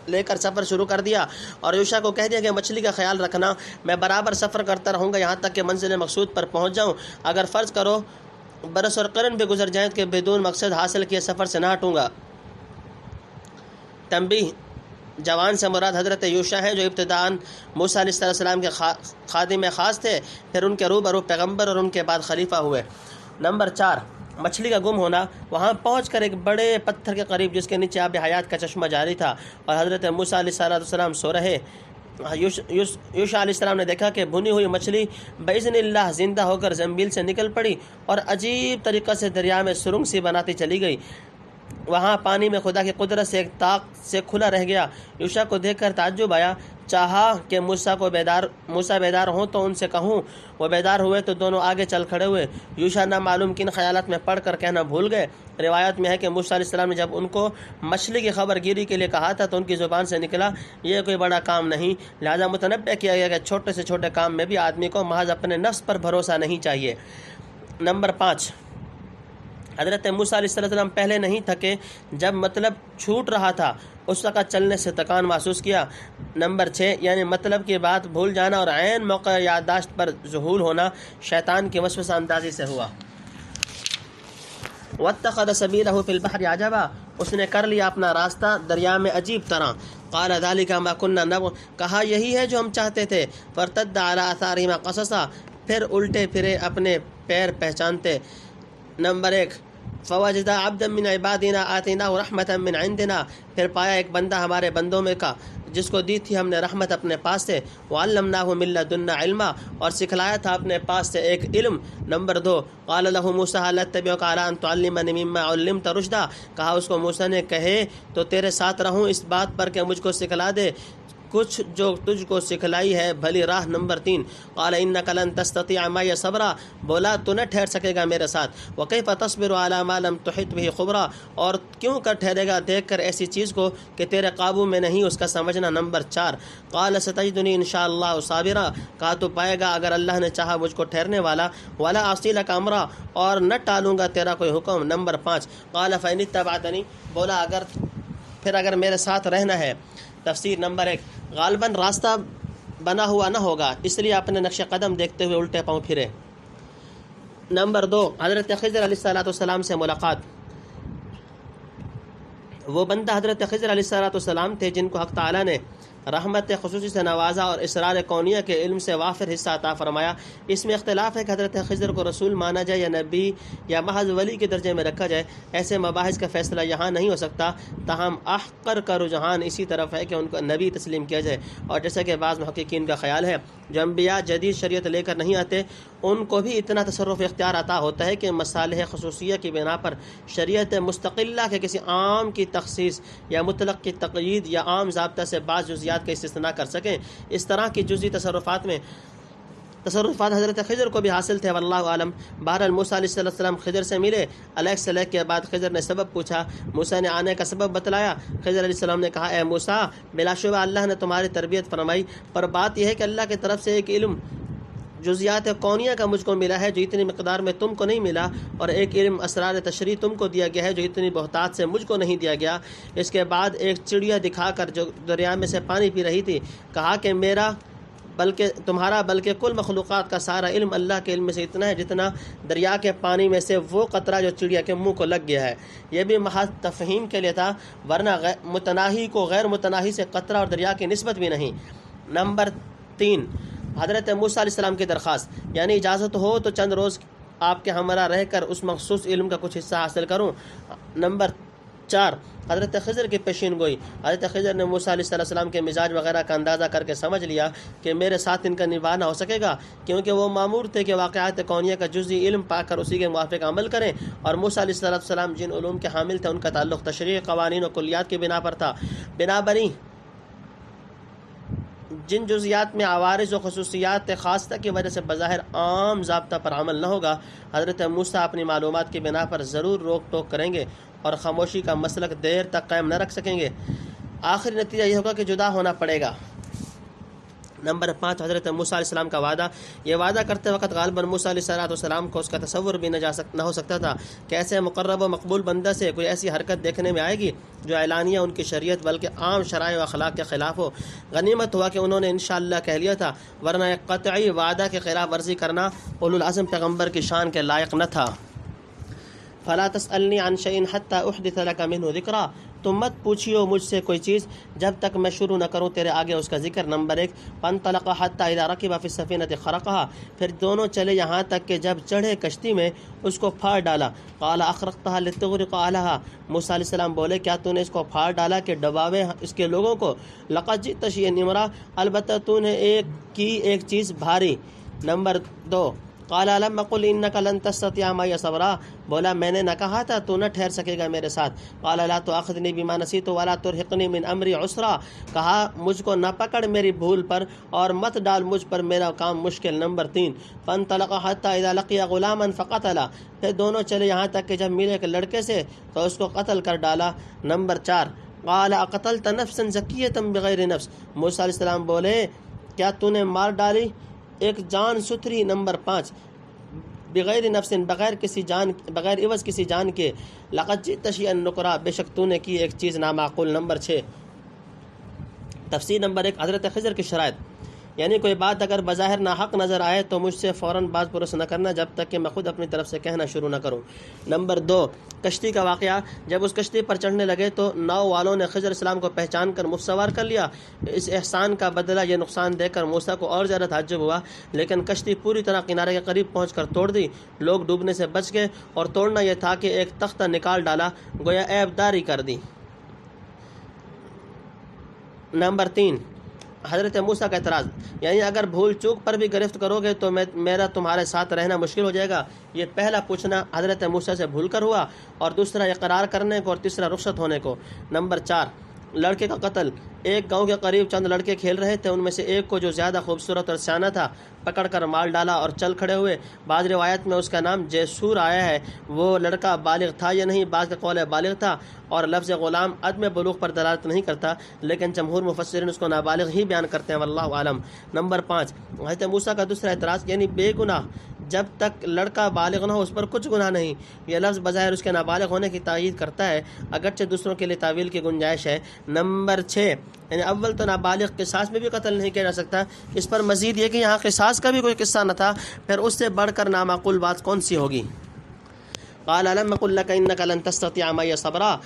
لے کر سفر شروع کر دیا اور یوشع کو کہہ دیا کہ مچھلی کا خیال رکھنا، میں برابر سفر کرتا رہوں گا یہاں تک کہ منزل مقصود پر پہنچ جاؤں۔ اگر فرض کرو برس اور قرن بھی گزر جائیں کہ بدون مقصد حاصل کیے سفر سے نہ ہٹوں گا۔ تنبیہ: جوان سے مراد حضرت یوشع ہیں جو ابتداءً موسیٰ علیہ السلام کے خادم خاص تھے، پھر ان کے روبرو پیغمبر اور ان کے بعد خلیفہ ہوئے۔ نمبر 4، مچھلی کا گم ہونا۔ وہاں پہنچ کر ایک بڑے پتھر کے قریب جس کے نیچے آب حیات کا چشمہ جاری تھا اور حضرت موسیٰ علیہ السلام سو رہے، یوشع علیہ السلام نے دیکھا کہ بھنی ہوئی مچھلی باذن اللہ زندہ ہو کر زنبیل سے نکل پڑی اور عجیب طریقے سے دریا میں سرنگ سی بناتی چلی گئی۔ وہاں پانی میں خدا کی قدرت سے ایک طاق سے کھلا رہ گیا۔ یوشع کو دیکھ کر تعجب آیا، چاہا کہ موسیٰ بیدار ہوں تو ان سے کہوں۔ وہ بیدار ہوئے تو دونوں آگے چل کھڑے ہوئے۔ یوشع نہ معلوم کن خیالات میں پڑھ کر کہنا بھول گئے۔ روایت میں ہے کہ موسیٰ علیہ السلام نے جب ان کو مچھلی کی خبر گیری کے لیے کہا تھا تو ان کی زبان سے نکلا، یہ کوئی بڑا کام نہیں، لہذا متنبہ کیا گیا کہ چھوٹے سے چھوٹے کام میں بھی آدمی کو محض اپنے نفس پر بھروسہ نہیں چاہیے۔ نمبر 5، حضرت موسیٰ علیہ السلام پہلے نہیں تھکے، جب مطلب چھوٹ رہا تھا اس وقت چلنے سے تکان محسوس کیا۔ نمبر 6، یعنی مطلب کی بات بھول جانا اور عین موقع یادداشت پر ذہول ہونا شیطان کی وسوسہ اندازی سے ہوا۔ واتخذ سبیلہ فی البحر عجبا، اس نے کر لیا اپنا راستہ دریا میں عجیب طرح۔ قال ذلک ما کنا نبغ، کہا یہی ہے جو ہم چاہتے تھے۔ فارتد علی آثارہما قصصا، پھر الٹے پھرے اپنے پیر پہچانتے۔ نمبر 1، فوجد عبدا من عبادنا آتیناہ رحمتا من عندنا، پھر پایا ایک بندہ ہمارے بندوں میں کا جس کو دی تھی ہم نے رحمت اپنے پاس سے۔ وعلمناہ من لدنا علما، اور سکھلایا تھا اپنے پاس سے ایک علم۔ نمبر 2، قال لہ موسیٰ هل اتبعک علی ان تعلمنی مما علمت رشدا، کہا اس کو موسیٰ نے کہے تو تیرے ساتھ رہوں اس بات پر کہ مجھ کو سکھلا دے کچھ جو تجھ کو سکھلائی ہے بھلی راہ۔ نمبر 3، قال انک لن تستطیع معی صبرا، بولا تو نہ ٹھہر سکے گا میرے ساتھ۔ وکیف تصبر علی ما لم تحط بہ خبرا، اور کیوں کر ٹھہرے گا دیکھ کر ایسی چیز کو کہ تیرے قابو میں نہیں اس کا سمجھنا۔ نمبر 4، قال ستجدنی انشاءاللہ صابرا، کہا تو پائے گا اگر اللہ نے چاہا مجھ کو ٹھہرنے والا۔ ولا اعصی لک امرا، اور نہ ٹالوں گا تیرا کوئی حکم۔ نمبر 5، قال فإن اتبعتنی، بولا اگر میرے ساتھ رہنا ہے۔ تفسیر: نمبر 1، غالباً راستہ بنا ہوا نہ ہوگا اس لیے اپنے نقش قدم دیکھتے ہوئے الٹے پاؤں پھرے۔ نمبر 2، حضرت خضر علیہ السلام سے ملاقات۔ وہ بندہ حضرت خضر علیہ السلام تھے جن کو حق تعالیٰ نے رحمت خصوصی سے نوازا اور اسرار کونیہ کے علم سے وافر حصہ عطا فرمایا۔ اس میں اختلاف ہے کہ حضرت خضر کو رسول مانا جائے یا نبی یا محض ولی کے درجے میں رکھا جائے، ایسے مباحث کا فیصلہ یہاں نہیں ہو سکتا۔ تاہم احقر کا رجحان اسی طرف ہے کہ ان کو نبی تسلیم کیا جائے، اور جیسا کہ بعض محققین کا خیال ہے جو انبیاء جدید شریعت لے کر نہیں آتے ان کو بھی اتنا تصرف اختیار عطا ہوتا ہے کہ مصالح خصوصیہ کی بنا پر شریعت مستقلہ کے کسی عام کی تخصیص یا مطلق کی تقیید یا عام ضابطہ سے بعض جزیات کا استثناء کر سکیں۔ اس طرح کی جزئی تصرفات حضرت خضر کو بھی حاصل تھے، واللہ عالم۔ بہرحال موسیٰ علیہ السلام خضر سے ملے، علیہ السلام کے بعد خضر نے سبب پوچھا، موسیٰ نے آنے کا سبب بتلایا۔ خضر علیہ السلام نے کہا، اے موسیٰ، بلا شبہ اللہ نے تمہاری تربیت فرمائی، پر بات یہ ہے کہ اللہ کی طرف سے ایک علم جزیات کونیہ کا مجھ کو ملا ہے جو اتنی مقدار میں تم کو نہیں ملا، اور ایک علم اسرار تشریح تم کو دیا گیا ہے جو اتنی بہتات سے مجھ کو نہیں دیا گیا۔ اس کے بعد ایک چڑیا دکھا کر جو دریا میں سے پانی پی رہی تھی کہا کہ تمہارا بلکہ کل مخلوقات کا سارا علم اللہ کے علم سے اتنا ہے جتنا دریا کے پانی میں سے وہ قطرہ جو چڑیا کے منہ کو لگ گیا ہے۔ یہ بھی محض تفہیم کے لیے تھا، ورنہ متناہی کو غیر متناہی سے قطرہ اور دریا کی نسبت بھی نہیں۔ نمبر 3، حضرت موسیٰ علیہ السلام کی درخواست، یعنی اجازت ہو تو چند روز آپ کے ہمراہ رہ کر اس مخصوص علم کا کچھ حصہ حاصل کروں۔ نمبر 4. حضرت خضر کی پیشین گوئی. حضرت خضر نے موسیٰ علیہ السلام کے مزاج وغیرہ کا اندازہ کر کے سمجھ لیا کہ میرے ساتھ ان کا نبھا نہ ہو سکے گا، کیونکہ وہ مامور تھے کہ واقعات کونیہ کا جزئی علم پا کر اسی کے موافق عمل کریں، اور موسیٰ علیہ السلام جن علوم کے حامل تھے ان کا تعلق تشریعی قوانین و کلیات کی بنا پر تھا. بنابراین جن جزیات میں عوارض و خصوصیات خاصہ کی وجہ سے بظاہر عام ضابطہ پر عمل نہ ہوگا، حضرت موسیٰ اپنی معلومات کی بنا پر ضرور روک ٹوک کریں گے اور خاموشی کا مسلک دیر تک قائم نہ رکھ سکیں گے. آخری نتیجہ یہ ہوگا کہ جدا ہونا پڑے گا. نمبر 5. حضرت موسیٰ علیہ السلام کا وعدہ. یہ وعدہ کرتے وقت غالباً موسیٰ علیہ السلام کو اس کا تصور بھی نہ ہو سکتا تھا کہ ایسے مقرب و مقبول بندہ سے کوئی ایسی حرکت دیکھنے میں آئے گی جو اعلانیہ ان کی شریعت بلکہ عام شرائع و اخلاق کے خلاف ہو. غنیمت ہوا کہ انہوں نے انشاءاللہ کہہ لیا تھا، ورنہ ایک قطعی وعدہ کے خلاف ورزی کرنا اولو العزم پیغمبر کی شان کے لائق نہ تھا. فلا تسألنی عن شیء حتی احدث لک منہ ذکرا. تم مت پوچھیو مجھ سے کوئی چیز جب تک میں شروع نہ کروں تیرے آگے اس کا ذکر. نمبر 1. فانطلق حتی اذا رکب فی السفینۃ خرقها. پھر دونوں چلے یہاں تک کہ جب چڑھے کشتی میں اس کو پھاڑ ڈالا. قال اخرقتها لتغرق اهلها. موسیٰ علیہ السلام بولے کیا تو نے اس کو پھاڑ ڈالا کہ ڈباوے اس کے لوگوں کو؟ لقد جئت شیئا امرا. البتہ تو نے ایک چیز بھاری. نمبر 2. قال لم اقل انك لن تستطيع معي صبرا. بولا میں نے نہ کہا تھا تو نہ ٹھہر سکے گا میرے ساتھ. قال لا تؤاخذني بما نسيت ولا ترهقني من امري عسرا. کہا مجھ کو نہ پکڑ میری بھول پر اور مت ڈال مجھ پر میرا کام مشکل. نمبر 3. فانطلق حتى اذا لقي غلاما فقتل. پھر دونوں چلے یہاں تک کہ جب ملے ایک لڑکے سے تو اس کو قتل کر ڈالا. نمبر 4. قال اقتلت نفسا زكية بغير نفس. موسیٰ علیہ السلام بولے کیا تو نے مار ڈالی ایک جان ستھری. نمبر 5. بغیر نفس بغیر عوض کسی جان کے. لقد جئت شیئا نکرا. بے شک تو نے کی ایک چیز نامعقول. نمبر 6. تفسیر نمبر 1. حضرت خضر کی شرائط. یعنی کوئی بات اگر بظاہر ناحق نظر آئے تو مجھ سے فوراً باز پرس نہ کرنا جب تک کہ میں خود اپنی طرف سے کہنا شروع نہ کروں. نمبر 2. کشتی کا واقعہ. جب اس کشتی پر چڑھنے لگے تو ناؤ والوں نے خضر السلام کو پہچان کر مفت سوار کر لیا. اس احسان کا بدلہ یہ نقصان دے کر موسیٰ کو اور زیادہ تعجب ہوا، لیکن کشتی پوری طرح کنارے کے قریب پہنچ کر توڑ دی. لوگ ڈوبنے سے بچ گئے، اور توڑنا یہ تھا کہ ایک تختہ نکال ڈالا، گویا عیب داری کر دی. نمبر 3. حضرت موسیٰ کا اعتراض. یعنی اگر بھول چوک پر بھی گرفت کرو گے تو میرا تمہارے ساتھ رہنا مشکل ہو جائے گا. یہ پہلا پوچھنا حضرت موسیٰ سے بھول کر ہوا، اور دوسرا اقرار کرنے کو، اور تیسرا رخصت ہونے کو. نمبر 4. لڑکے کا قتل. ایک گاؤں کے قریب چند لڑکے کھیل رہے تھے. ان میں سے ایک کو جو زیادہ خوبصورت اور سیانہ تھا پکڑ کر مال ڈالا اور چل کھڑے ہوئے. بعض روایت میں اس کا نام جیسور آیا ہے. وہ لڑکا بالغ تھا یا نہیں، بعض کا قول ہے بالغ تھا، اور لفظ غلام عدم بلوغ پر دلالت نہیں کرتا، لیکن جمہور مفسرین اس کو نابالغ ہی بیان کرتے ہیں، واللہ عالم. نمبر 5. حضرت موسیٰ کا دوسرا اعتراض. یعنی بے گناہ جب تک لڑکا بالغ نہ ہو اس پر کچھ گناہ نہیں. یہ لفظ بظاہر اس کے نابالغ ہونے کی تائید کرتا ہے، اگرچہ دوسروں کے لیے تعویل کی گنجائش ہے. نمبر 6. یعنی اول تو نابالغ قصاص میں بھی قتل نہیں کیا جا سکتا. اس پر مزید یہ کہ یہاں قصاص کا بھی کوئی قصہ نہ تھا، پھر اس سے بڑھ کر نامعقول بات کون سی ہوگی؟ قال لم اقل لك انك لن تستطيع معي صبرا.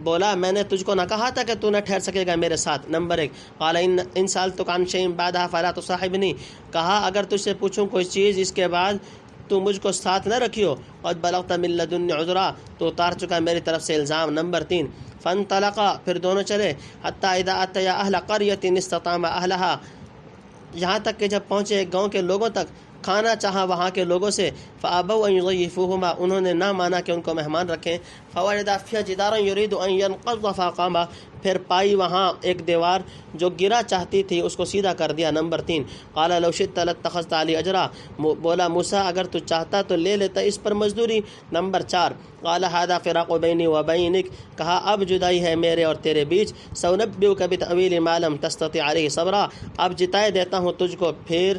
بولا میں نے تجھ کو نہ کہا تھا کہ تو نہ ٹھہر سکے گا میرے ساتھ. نمبر 1. قال ان سألتك عن شيء بعدها فلا تصاحبني. کہا اگر تجھ سے پوچھوں کوئی چیز اس کے بعد تو مجھ کو ساتھ نہ رکھیو. قد بلغت من لدن عذرا. تو اتار چکا میری طرف سے الزام. نمبر 3. فانطلقا. پھر دونوں چلے. حتى اذا اتيا اهل قرية استطعم اهلها. یہاں تک کہ جب پہنچے ایک گاؤں کے لوگوں تک، کھانا چاہا وہاں کے لوگوں سے. فابوا ان يضيفوهما. انہوں نے نہ مانا کہ ان کو مہمان رکھیں. فوجد فيها جدارا يريد ان ينقض فقام. پھر پائی وہاں ایک دیوار جو گرا چاہتی تھی، اس کو سیدھا کر دیا. نمبر 3. قال لو شئت لاتخذت علی اجرا. بولا موسیٰ اگر تو چاہتا تو لے لیتا اس پر مزدوری. نمبر 4. قال هذا فراق بینی و بینک. کہا اب جدائی ہے میرے اور تیرے بیچ. سأنبئک بتأویل ما لم تستطع علیہ صبرا. اب جتائے دیتا ہوں تجھ کو پھر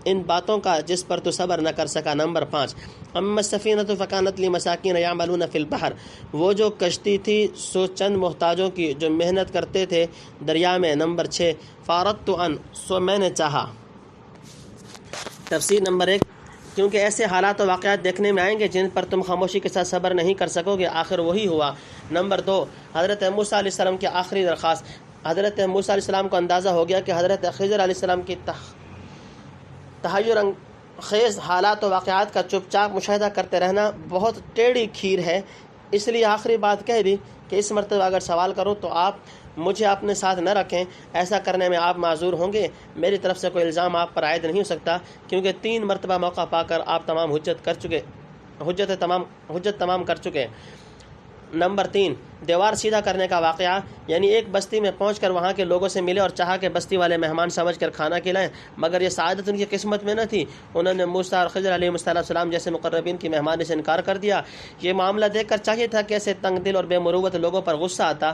ان باتوں کا جس پر تو صبر نہ کر سکا. نمبر 5. اما السفینۃ فکانت لمساکین یعملون فی البحر. وہ جو کشتی تھی سو چند محتاجوں کی جو محنت کرتے تھے دریا میں. نمبر 6. فاردت ان. سو میں نے چاہا. تفسیر نمبر 1. کیونکہ ایسے حالات و واقعات دیکھنے میں آئیں گے جن پر تم خاموشی کے ساتھ صبر نہیں کر سکو گے، آخر وہی ہوا. نمبر 2. حضرت موسیٰ علیہ السلام کی آخری درخواست. حضرت موسیٰ علیہ السلام کو اندازہ ہو گیا کہ حضرت خضر علیہ السلام کی تحیر خیز حالات و واقعات کا چپ چاپ مشاہدہ کرتے رہنا بہت ٹیڑھی کھیر ہے، اس لیے آخری بات کہہ دی کہ اس مرتبہ اگر سوال کروں تو آپ مجھے اپنے ساتھ نہ رکھیں، ایسا کرنے میں آپ معذور ہوں گے، میری طرف سے کوئی الزام آپ پر عائد نہیں ہو سکتا، کیونکہ 3 مرتبہ موقع پا کر آپ تمام حجت تمام کر چکے۔ نمبر 3، دیوار سیدھا کرنے کا واقعہ، یعنی ایک بستی میں پہنچ کر وہاں کے لوگوں سے ملے اور چاہا کہ بستی والے مہمان سمجھ کر کھانا کھلائیں، مگر یہ سعادت ان کی قسمت میں نہ تھی۔ انہوں نے موسیٰ اور خضر علیہ السلام جیسے مقربین کی مہمانی سے انکار کر دیا۔ یہ معاملہ دیکھ کر چاہیے تھا کہ ایسے تنگ دل اور بے مروت لوگوں پر غصہ آتا،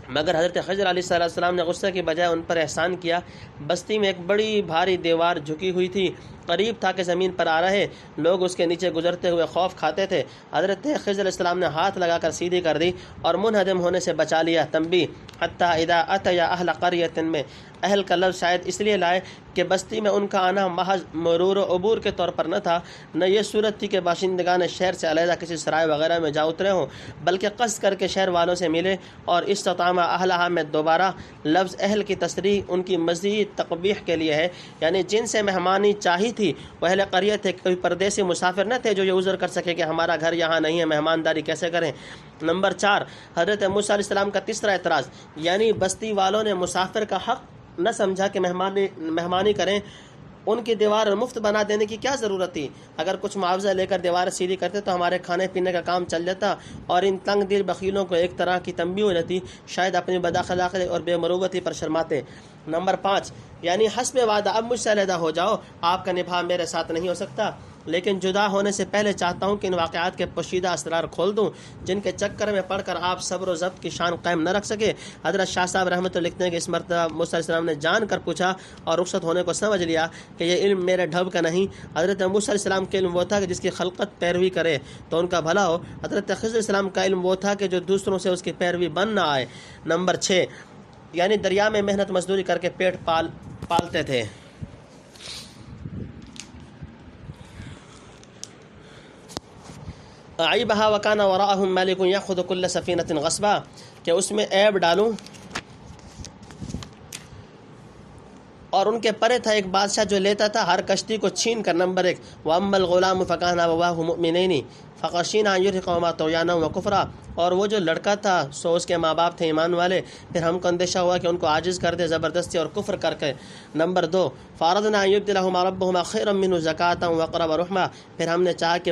مگر حضرت خضر علیہ السلام نے غصے کی بجائے ان پر احسان کیا۔ بستی میں ایک بڑی بھاری دیوار جھکی ہوئی تھی، قریب تھا کہ زمین پر آ رہے لوگ اس کے نیچے گزرتے ہوئے خوف کھاتے تھے۔ حضرت خضر علیہ السلام نے ہاتھ لگا کر سیدھی کر دی اور منہدم ہونے سے بچا لیا۔ تنبیہ: حتیٰ اذا اتیا اہل قریۃ میں اہل کا لفظ شاید اس لیے لائے کہ بستی میں ان کا آنا محض مرور و عبور کے طور پر نہ تھا، نہ یہ صورت تھی کہ باشندگان شہر سے علیحدہ کسی سرائے وغیرہ میں جا اترے ہوں، بلکہ قصد کر کے شہر والوں سے ملے۔ اور استطعم اہلھا میں دوبارہ لفظ اہل کی تصریح ان کی مزید تقبیح کے لیے ہے، یعنی جن سے مہمانی چاہی تھی وہ اہل قریہ تھے، کوئی پردیسی مسافر نہ تھے جو یہ عذر کر سکے کہ ہمارا گھر یہاں نہیں ہے، مہمانداری کیسے کریں۔ نمبر 4، حضرت موسیٰ علیہ السلام کا تیسرا اعتراض، یعنی بستی والوں نے مسافر کا حق نہ سمجھا کہ مہمانی کریں، ان کی دیوار مفت بنا دینے کی کیا ضرورت تھی؟ اگر کچھ معاوضہ لے کر دیوار سیدھی کرتے تو ہمارے کھانے پینے کا کام چل جاتا اور ان تنگ دل بخیلوں کو ایک طرح کی تنبیہ ہو جاتی، شاید اپنی بداخلاقی اور بے مروتی پر شرماتے۔ نمبر 5، یعنی حسب وعدہ اب مجھ سے علیحدہ ہو جاؤ، آپ کا نبھا میرے ساتھ نہیں ہو سکتا، لیکن جدا ہونے سے پہلے چاہتا ہوں کہ ان واقعات کے پوشیدہ اسرار کھول دوں جن کے چکر میں پڑھ کر آپ صبر و ضبط کی شان قائم نہ رکھ سکے۔ حضرت شاہ صاحب رحمۃ اللہ لکھتے ہیں کہ اس مرتبہ موسیٰ علیہ السلام نے جان کر پوچھا اور رخصت ہونے کو سمجھ لیا کہ یہ علم میرے ڈھب کا نہیں۔ حضرت موسیٰ علیہ السلام کا علم وہ تھا کہ جس کی خلقت پیروی کرے تو ان کا بھلا ہو۔ حضرت خضر علیہ السلام کا علم وہ تھا کہ جو دوسروں سے اس کی پیروی بن نہ آئے۔ نمبر 6، یعنی دریا میں محنت مزدوری کر کے پیٹ پالتے تھے۔ عیبھا وکان وراءہم مالک یاخذ کل سفینۃ غصبا، کہ اس میں عیب ڈالوں اور ان کے پرے تھا ایک بادشاہ جو لیتا تھا ہر کشتی کو چھین کر۔ نمبر 1، واما الغلام فکان ابواہ مؤمنین فخشینا ان یرهقهما طغیانا وکفرا، اور وہ جو لڑکا تھا سو اس کے ماں باپ تھے ایمان والے، پھر ہم کو اندیشہ ہوا کہ ان کو عاجز کر دے زبردستی اور کفر کر کے۔ نمبر 2، فاردنا ان یبدلهما ربهما خیرا منه زکاۃ واقرب رحما، پھر ہم نے چاہا کہ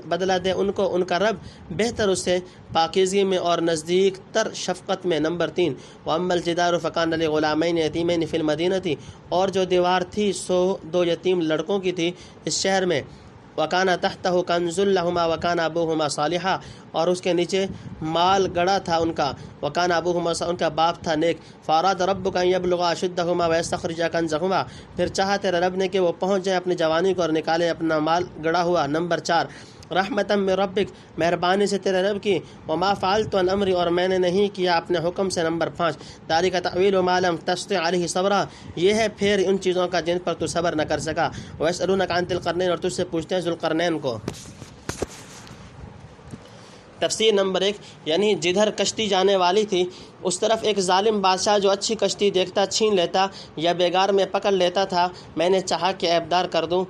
بدلہ دے ان کو ان کا رب بہتر اس سے پاکیزگی میں اور نزدیک تر شفقت میں۔ نمبر 3، واما الجدار فکان لغلامین یتیمین فی المدینہ، اور جو دیوار تھی سو 2 یتیم لڑکوں کی تھی اس شہر میں۔ وکانا تحتہ کنز لہما وکانا ابوہما صالحا، اور اس کے نیچے مال گڑا تھا ان کا۔ وکانا ابوہما، ان کا باپ تھا نیک۔ فاراد ربک ان یبلغا اشدہما ویستخرجا کنزہما، پھر چاہا تیرے رب نے کہ وہ پہنچ جائے اپنی جوانی کو اور نکالے اپنا مال گڑا ہوا۔ نمبر 4، رحمتم من ربک، مہربانی سے تیرے رب کی۔ وما فعلت عن امری، اور میں نے نہیں کیا اپنے حکم سے۔ نمبر 5، ذالک تأویل ما لم تستطع علیہ صبرا، یہ ہے پھر ان چیزوں کا جن پر تو صبر نہ کر سکا۔ ویسألونک عن ذی القرنین، اور تجھ سے پوچھتے ہیں ذو القرنین کو۔ تفسیر نمبر 1، یعنی جدھر کشتی جانے والی تھی اس طرف ایک ظالم بادشاہ جو اچھی کشتی دیکھتا چھین لیتا یا بیگار میں پکڑ لیتا تھا، میں نے چاہا کہ عیبدار کر دوں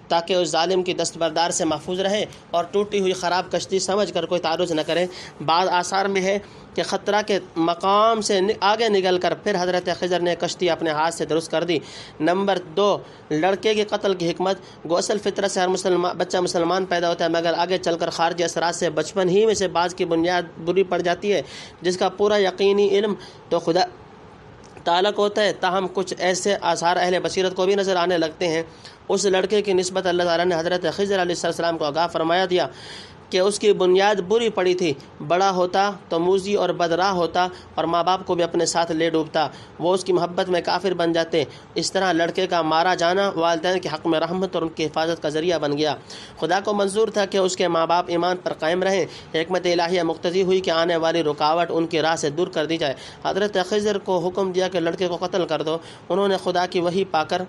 تاکہ اس ظالم کی دستبردار سے محفوظ رہے اور ٹوٹی ہوئی خراب کشتی سمجھ کر کوئی تعرض نہ کرے۔ بعض آثار میں ہے کہ خطرہ کے مقام سے آگے نکل کر پھر حضرت خضر نے کشتی اپنے ہاتھ سے درست کر دی۔ نمبر 2، لڑکے کے قتل کی حکمت، گو اصل فطرت سے ہر بچہ مسلمان پیدا ہوتا ہے، مگر آگے چل کر خارجی اثرات سے بچپن ہی میں سے بعض کی بنیاد بری پڑ جاتی ہے جس کا پورا یقینی علم تو خدا تعلق ہوتا ہے، تاہم کچھ ایسے آثار اہل بصیرت کو بھی نظر آنے لگتے ہیں۔ اس لڑکے کی نسبت اللہ تعالیٰ نے حضرت خضر علیہ السلام کو آگاہ فرمایا دیا کہ اس کی بنیاد بری پڑی تھی، بڑا ہوتا تو موذی اور بدراہ ہوتا اور ماں باپ کو بھی اپنے ساتھ لے ڈوبتا، وہ اس کی محبت میں کافر بن جاتے۔ اس طرح لڑکے کا مارا جانا والدین کے حق میں رحمت اور ان کی حفاظت کا ذریعہ بن گیا۔ خدا کو منظور تھا کہ اس کے ماں باپ ایمان پر قائم رہیں، حکمت الہیہ مقتضی ہوئی کہ آنے والی رکاوٹ ان کی راہ سے دور کر دی جائے۔ حضرت خضر کو حکم دیا کہ لڑکے کو قتل کر دو، انہوں نے خدا کی وحی پا کر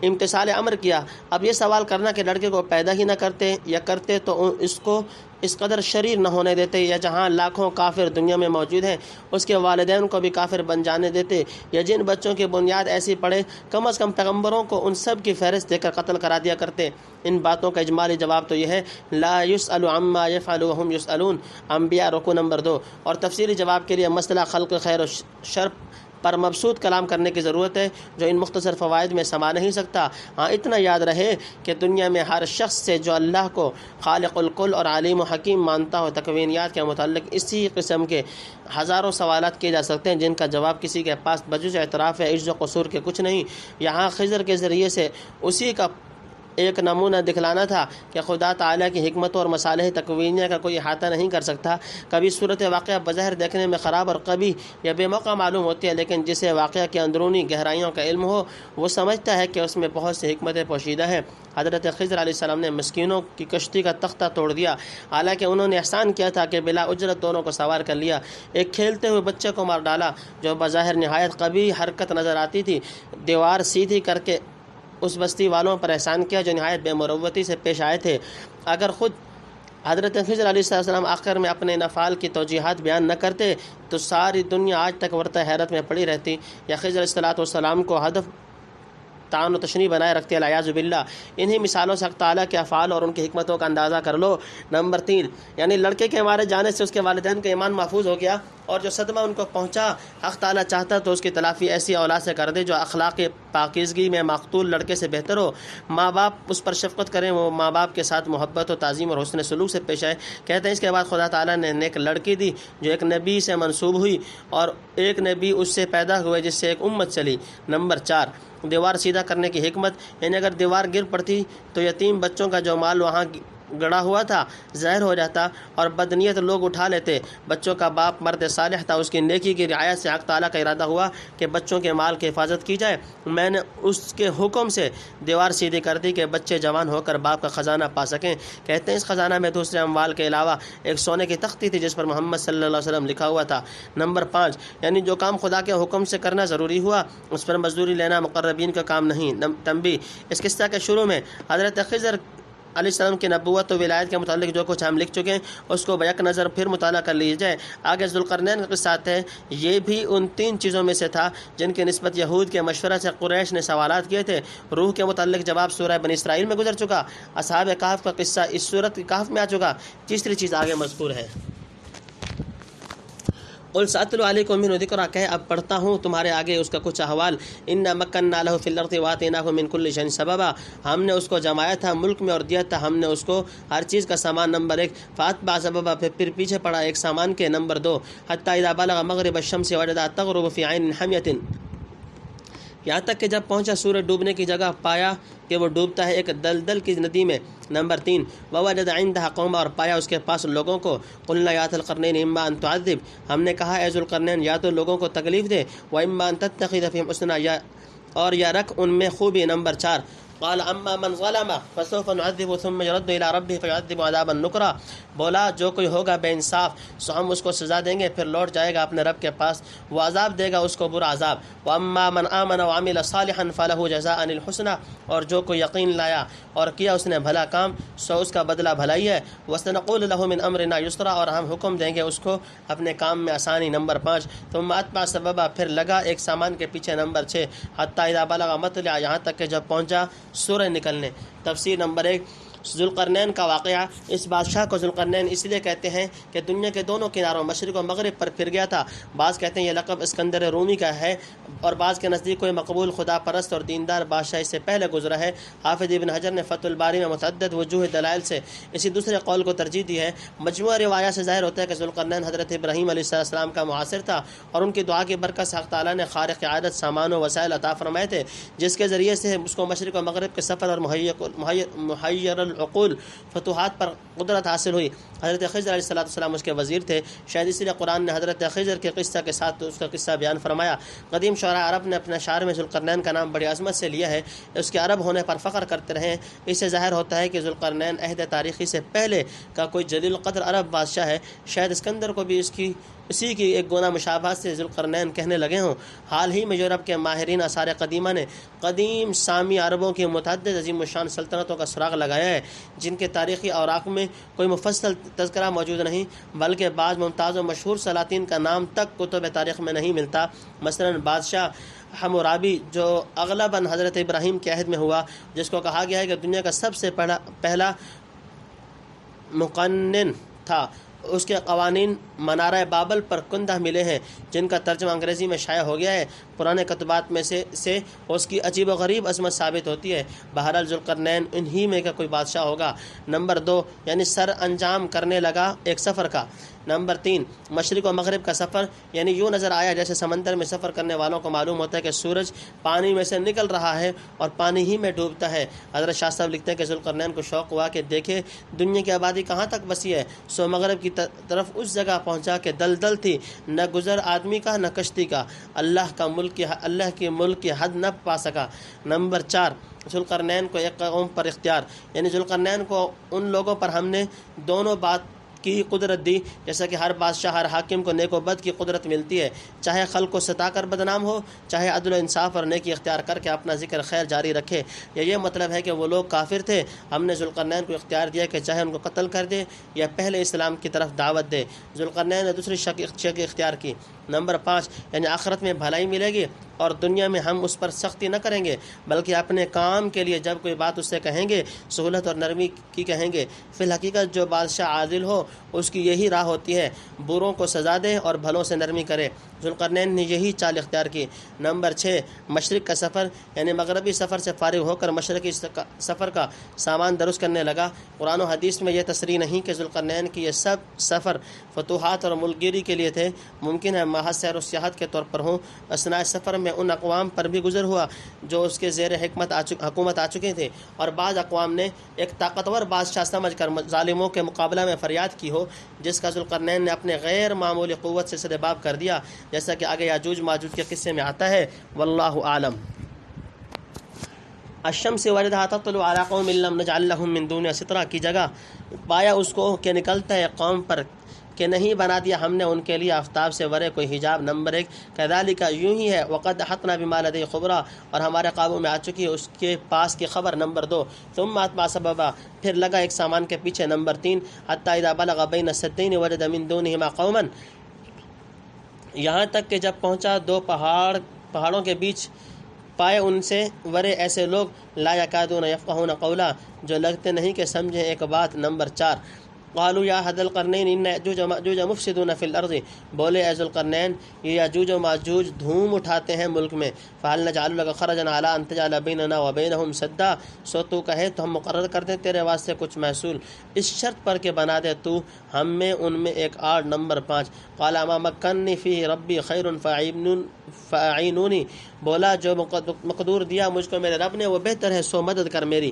امتثال امر کیا۔ اب یہ سوال کرنا کہ لڑکے کو پیدا ہی نہ کرتے یا کرتے تو اس کو اس قدر شریر نہ ہونے دیتے، یا جہاں لاکھوں کافر دنیا میں موجود ہیں اس کے والدین کو بھی کافر بن جانے دیتے، یا جن بچوں کی بنیاد ایسی پڑے کم از کم پیغمبروں کو ان سب کی فہرست دے کر قتل کرا دیا کرتے۔ ان باتوں کا اجمالی جواب تو یہ ہے لا یسأل عما یفعل وهم یسألون، انبیاء رکوع نمبر 2۔ اور تفصیلی جواب کے لیے مسئلہ خلق خیر و شر پر مبسوط کلام کرنے کی ضرورت ہے جو ان مختصر فوائد میں سما نہیں سکتا۔ ہاں اتنا یاد رہے کہ دنیا میں ہر شخص سے جو اللہ کو خالق الکل اور علیم و حکیم مانتا ہو تکوینیات کے متعلق اسی قسم کے ہزاروں سوالات کیے جا سکتے ہیں جن کا جواب کسی کے پاس بجز اعتراف ہے عجز و قصور کے کچھ نہیں۔ یہاں خضر کے ذریعے سے اسی کا ایک نمونہ دکھلانا تھا کہ خدا تعالیٰ کی حکمتوں اور مصالح تکوینیہ کا کوئی احاطہ نہیں کر سکتا۔ کبھی صورت واقعہ بظاہر دیکھنے میں خراب اور کبھی یا بے موقع معلوم ہوتی ہے، لیکن جسے واقعہ کی اندرونی گہرائیوں کا علم ہو وہ سمجھتا ہے کہ اس میں بہت سی حکمتیں پوشیدہ ہیں۔ حضرت خضر علیہ السلام نے مسکینوں کی کشتی کا تختہ توڑ دیا، حالانکہ انہوں نے احسان کیا تھا کہ بلا اجرت دونوں کو سوار کر لیا۔ ایک کھیلتے ہوئے بچے کو مار ڈالا جو بظاہر نہایت قبیح حرکت نظر آتی تھی۔ دیوار سیدھی کر کے اس بستی والوں پر احسان کیا جو نہایت بے مروتی سے پیش آئے تھے۔ اگر خود حضرت خضر علیہ السلام آخر میں اپنے نفعال کی توجیحات بیان نہ کرتے تو ساری دنیا آج تک ورطہ حیرت میں پڑی رہتی، یا خضر علیہ السلام کو ہدف تعان و تشنیع بنائے رکھتے العیاذ باللہ۔ انہی مثالوں سے حق تعالیٰ کے افعال اور ان کی حکمتوں کا اندازہ کر لو۔ نمبر 3، یعنی لڑکے کے مارے جانے سے اس کے والدین کا ایمان محفوظ ہو گیا، اور جو صدمہ ان کو پہنچا حق تعالیٰ چاہتا تو اس کی تلافی ایسی اولاد سے کر دے جو اخلاق پاکیزگی میں مقتول لڑکے سے بہتر ہو۔ ماں باپ اس پر شفقت کریں، وہ ماں باپ کے ساتھ محبت و تعظیم اور حسن سلوک سے پیش آئے۔ کہتے ہیں اس کے بعد خدا تعالیٰ نے نیک لڑکی دی جو ایک نبی سے منسوب ہوئی اور ایک نبی اس سے پیدا ہوئے جس سے ایک امت چلی۔ نمبر 4، دیوار سیدھا کرنے کی حکمت، یعنی اگر دیوار گر پڑتی تو یتیم بچوں کا جو مال وہاں گڑا ہوا تھا ظاہر ہو جاتا اور بدنیت لوگ اٹھا لیتے۔ بچوں کا باپ مرد صالح تھا، اس کی نیکی کی رعایت سے حق تعالیٰ کا ارادہ ہوا کہ بچوں کے مال کی حفاظت کی جائے۔ میں نے اس کے حکم سے دیوار سیدھی کر دی کہ بچے جوان ہو کر باپ کا خزانہ پا سکیں۔ کہتے ہیں اس خزانہ میں دوسرے اموال کے علاوہ ایک سونے کی تختی تھی جس پر محمد صلی اللہ علیہ وسلم لکھا ہوا تھا۔ نمبر 5، یعنی جو کام خدا کے حکم سے کرنا ضروری ہوا اس پر مزدوری لینا مقربین کا کام نہیں۔ تنبیہ، اس قصہ کے شروع میں حضرت خضر علیہ السلام کی نبوت و ولایت کے متعلق جو کچھ ہم لکھ چکے ہیں اس کو بیک نظر پھر مطالعہ کر لیجیے جائے۔ آگے ذوالقرنین کا قصہ آتا ہے، یہ بھی ان 3 چیزوں میں سے تھا جن کی نسبت یہود کے مشورہ سے قریش نے سوالات کیے تھے۔ روح کے متعلق جواب سورہ بنی اسرائیل میں گزر چکا، اصحاب کہف کا قصہ اس سورۃ کہف میں آ چکا۔ تیسری چیز آگے مذکور ہے، قل سأتلو علیکم منہ ذکرا، کہ اب پڑھتا ہوں تمہارے آگے اس کا کچھ احوال۔ انا مکننا لہ فی الارض وآتیناہ من کل شیء سببا، ہم نے اس کو جمایا تھا ملک میں اور دیا تھا ہم نے اس کو ہر چیز کا سامان۔ نمبر 1، فاتبع سببا، پھر پیچھے پڑا ایک سامان کے۔ نمبر 2، حتی اذا بلغ مغرب الشمس وجدها تغرب فی عین حمیۃ، یہاں تک کہ جب پہنچا سورج ڈوبنے کی جگہ پایا کہ وہ ڈوبتا ہے ایک دلدل کی ندی میں۔ نمبر 3، ووجد عندها قوما، اور پایا اس کے پاس لوگوں کو۔ قلنا یا ذا القرنین اما ان تعذب، ہم نے کہا اے ذوالقرنین یا تو لوگوں کو تکلیف دے، واما ان تتخذ فیہم حسنا، یا رکھ ان میں خوبی۔ نمبر 4، قال اما من ظلم فسوف نعذبه ثم يرد الى ربه فيعذب عذابا نكرا، بولا جو کوئی ہوگا بے انصاف سو ہم اس کو سزا دیں گے، پھر لوٹ جائے گا اپنے رب کے پاس، وہ عذاب دے گا اس کو برا عذاب۔ واما من آمن وعمل صالحا فله جزاء الحسنى، اور جو کوئی یقین لایا اور کیا اس نے بھلا کام سو اس کا بدلہ بھلائی ہے۔ وسنقول له من امرنا يسرا، اور ہم حکم دیں گے اس کو اپنے کام میں آسانی۔ نمبر 5، ثم اتبع سببا، پھر لگا ایک سامان کے پیچھے۔ نمبر 6، حتی اذا بلغ مطلع، یہاں تک کہ جب پہنچا سورج نکلنے۔ تفسیر نمبر 1، ذوالقرنین کا واقعہ۔ اس بادشاہ کو ذوالقرنین اس لیے کہتے ہیں کہ دنیا کے دونوں کناروں مشرق و مغرب پر پھر گیا تھا۔ بعض کہتے ہیں یہ لقب اسکندر رومی کا ہے، اور بعض کے نزدیک کوئی مقبول خدا پرست اور دیندار بادشاہ اس سے پہلے گزرا ہے۔ حافظ ابن حجر نے فتح الباری میں متعدد وجوہ دلائل سے اسی دوسرے قول کو ترجیح دی ہے۔ مجموعہ روایات سے ظاہر ہوتا ہے کہ ذوالقرنین حضرت ابراہیم علیہ السلام کا معاصر تھا، اور ان کی دعا کی برکت سے حق تعالیٰ نے خارق عادت سامان و وسائل عطا فرمائے تھے جس کے ذریعے سے اس کو مشرق و مغرب کے سفر اور محیر العقول فتوحات پر قدرت حاصل ہوئی۔ حضرت خضر علیہ السلام اس کے وزیر تھے، شاید اس لیے قرآن نے حضرت خضر کے قصہ کے ساتھ اس کا قصہ بیان فرمایا۔ قدیم شعراء عرب نے اپنے شعر میں ذوالقرنین کا نام بڑی عظمت سے لیا ہے، اس کے عرب ہونے پر فخر کرتے رہے ہیں۔ اس سے ظاہر ہوتا ہے کہ ذوالقرنین عہد تاریخی سے پہلے کا کوئی جلیل القدر عرب بادشاہ ہے۔ شاید اسکندر کو بھی اس کی اسی کی ایک گونا مشابہت سے ذوالقرنین کہنے لگے ہوں۔ حال ہی میں یورپ کے ماہرین آثار قدیمہ نے قدیم سامی عربوں کی متعدد عظیم الشان سلطنتوں کا سراغ لگایا ہے، جن کے تاریخی اوراق میں کوئی مفصل تذکرہ موجود نہیں، بلکہ بعض ممتاز و مشہور سلاطین کا نام تک کتب تاریخ میں نہیں ملتا۔ مثلاً بادشاہ حمورابی جو اغلباً حضرت ابراہیم کے عہد میں ہوا، جس کو کہا گیا ہے کہ دنیا کا سب سے پہلا مقنن تھا، اس کے قوانین منارہ بابل پر کندہ ملے ہیں، جن کا ترجمہ انگریزی میں شائع ہو گیا ہے۔ پرانے کتبات میں سے اس کی عجیب و غریب عظمت ثابت ہوتی ہے۔ بہرحال ذوالقرنین انہی میں کا کوئی بادشاہ ہوگا۔ نمبر 2 یعنی سر انجام کرنے لگا ایک سفر کا۔ نمبر 3 مشرق و مغرب کا سفر، یعنی یوں نظر آیا جیسے سمندر میں سفر کرنے والوں کو معلوم ہوتا ہے کہ سورج پانی میں سے نکل رہا ہے اور پانی ہی میں ڈوبتا ہے۔ حضرت شاہ صاحب لکھتے ہیں کہ ذوالقرنین کو شوق ہوا کہ دیکھے دنیا کی آبادی کہاں تک بسی ہے، سو مغرب کی طرف اس جگہ پہنچا کہ دلدل تھی، نہ گزر آدمی کا نہ کشتی کا، اللہ کے ملک کی حد نہ پا سکا۔ نمبر 4 ذوالقرنین کو ایک قوم پر اختیار، یعنی ذوالقرنین کو ان لوگوں پر ہم نے دونوں بات کی قدرت دی، جیسا کہ ہر بادشاہ ہر حاکم کو نیک و بد کی قدرت ملتی ہے، چاہے خلق کو ستا کر بدنام ہو، چاہے عدل و انصاف اور نیکی اختیار کر کے اپنا ذکر خیر جاری رکھے۔ یہ مطلب ہے کہ وہ لوگ کافر تھے، ہم نے ذوالقرنین کو اختیار دیا کہ چاہے ان کو قتل کر دے یا پہلے اسلام کی طرف دعوت دے۔ ذوالقرنین نے دوسری شکل اختیار کی۔ نمبر 5 یعنی آخرت میں بھلائی ملے گی اور دنیا میں ہم اس پر سختی نہ کریں گے، بلکہ اپنے کام کے لیے جب کوئی بات اس سے کہیں گے سہولت اور نرمی کی کہیں گے۔ فی الحقیقت جو بادشاہ عادل ہو اس کی یہی راہ ہوتی ہے، بروں کو سزا دے اور بھلوں سے نرمی کرے۔ ذوالقرنین نے یہی چال اختیار کی۔ نمبر 6 مشرق کا سفر، یعنی مغربی سفر سے فارغ ہو کر مشرقی سفر کا سامان درست کرنے لگا۔ قرآن و حدیث میں یہ تصریح نہیں کہ ذوالقرنین کی یہ سب سفر فتوحات اور ملک گیری کے لیے تھے، ممکن ہے محض سیر و سیاحت کے طور پر ہوں۔ اثناء سفر میں ان اقوام پر بھی گزر ہوا جو اس کے زیر حکومت آ چکے تھے، اور بعض اقوام نے ایک طاقتور بادشاہ سمجھ کر ظالموں کے مقابلہ میں فریاد کی ہو، جس کا ذوالقرنین نے اپنے غیر معمولی قوت سے سدباب کر دیا، جیسا کہ آگے یاجوج ماجوج کے قصے میں آتا ہے۔ واللہ عالم۔ الشمس وجدها تطلع على قوم لم نجعل لهم من دونها سترا کی جگہ پایا اس کو کہ نکلتا ہے قوم پر کہ نہیں بنا دیا ہم نے ان کے لیے آفتاب سے ورے کوئی حجاب۔ نمبر 1 کذالک یوں ہی ہے، وقد احطنا بما لدیہ خبرا اور ہمارے قابو میں آ چکی ہے اس کے پاس کی خبر۔ نمبر 2 ثم اتبع سببا پھر لگا ایک سامان کے پیچھے۔ نمبر 3 حتی اذا بلغ بین السدین وجد من دونہما قوما یہاں تک کہ جب پہنچا دو پہاڑوں کے بیچ پائے ان سے ورے ایسے لوگ لا یکادون یفقہون قولا جو لگتے نہیں کہ سمجھیں ایک بات۔ نمبر 4 قالوا یا ذا القرنین ان یأجوج ومأجوج مفسدون فی الارض بولے اے ذوالقرنین یہ یاجوج و ماجوج دھوم اٹھاتے ہیں ملک میں، فہل نجعل لک خرجا علی ان تجعل بیننا وبینہم سدا سو تو کہے تو ہم مقرر کر دیں تیرے واسطے کچھ محصول اس شرط پر کہ بنا دے تو ہم میں ان میں ایک آڑ۔ نمبر 5 قال ما مکنی فیہ ربی خیر فاعینونی بولا جو مقدور دیا مجھ کو میرے رب نے وہ بہتر ہے سو مدد کر میری۔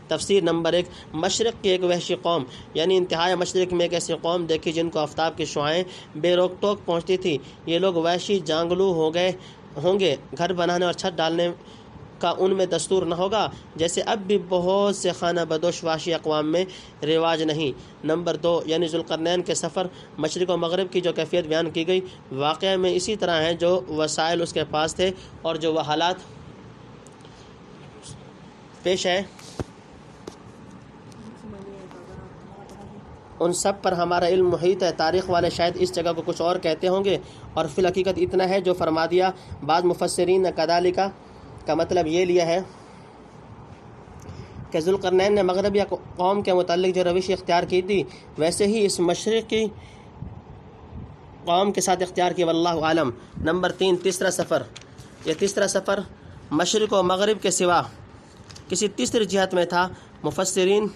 تفسیر نمبر 1 مشرق کی ایک وحشی قوم، یعنی انتہائی مشرق میں ایک ایسی قوم دیکھی جن کو آفتاب کی شعاعیں بے روک ٹوک پہنچتی تھی۔ یہ لوگ وحشی جانگلو ہوں گے، گھر بنانے اور چھت ڈالنے کا ان میں دستور نہ ہوگا، جیسے اب بھی بہت سے خانہ بدوش وحشی اقوام میں رواج نہیں۔ نمبر 2 یعنی ذوالقرنین کے سفر مشرق و مغرب کی جو کیفیت بیان کی گئی واقعہ میں اسی طرح ہیں جو وسائل اس کے پاس تھے اور جو وہ حالات پیش ہے ان سب پر ہمارا علم محیط ہے۔ تاریخ والے شاید اس جگہ کو کچھ اور کہتے ہوں گے اور فی الحقیقت اتنا ہے جو فرما دیا۔ بعض مفسرین نے کذالک کا مطلب یہ لیا ہے کہ ذوالقرنین نے مغربی قوم کے متعلق جو روش اختیار کی تھی ویسے ہی اس مشرقی قوم کے ساتھ اختیار کی۔ واللہ عالم۔ نمبر 3 تیسرا سفر، یہ تیسرا سفر مشرق و مغرب کے سوا کسی تیسری جہت میں تھا۔ مفسرین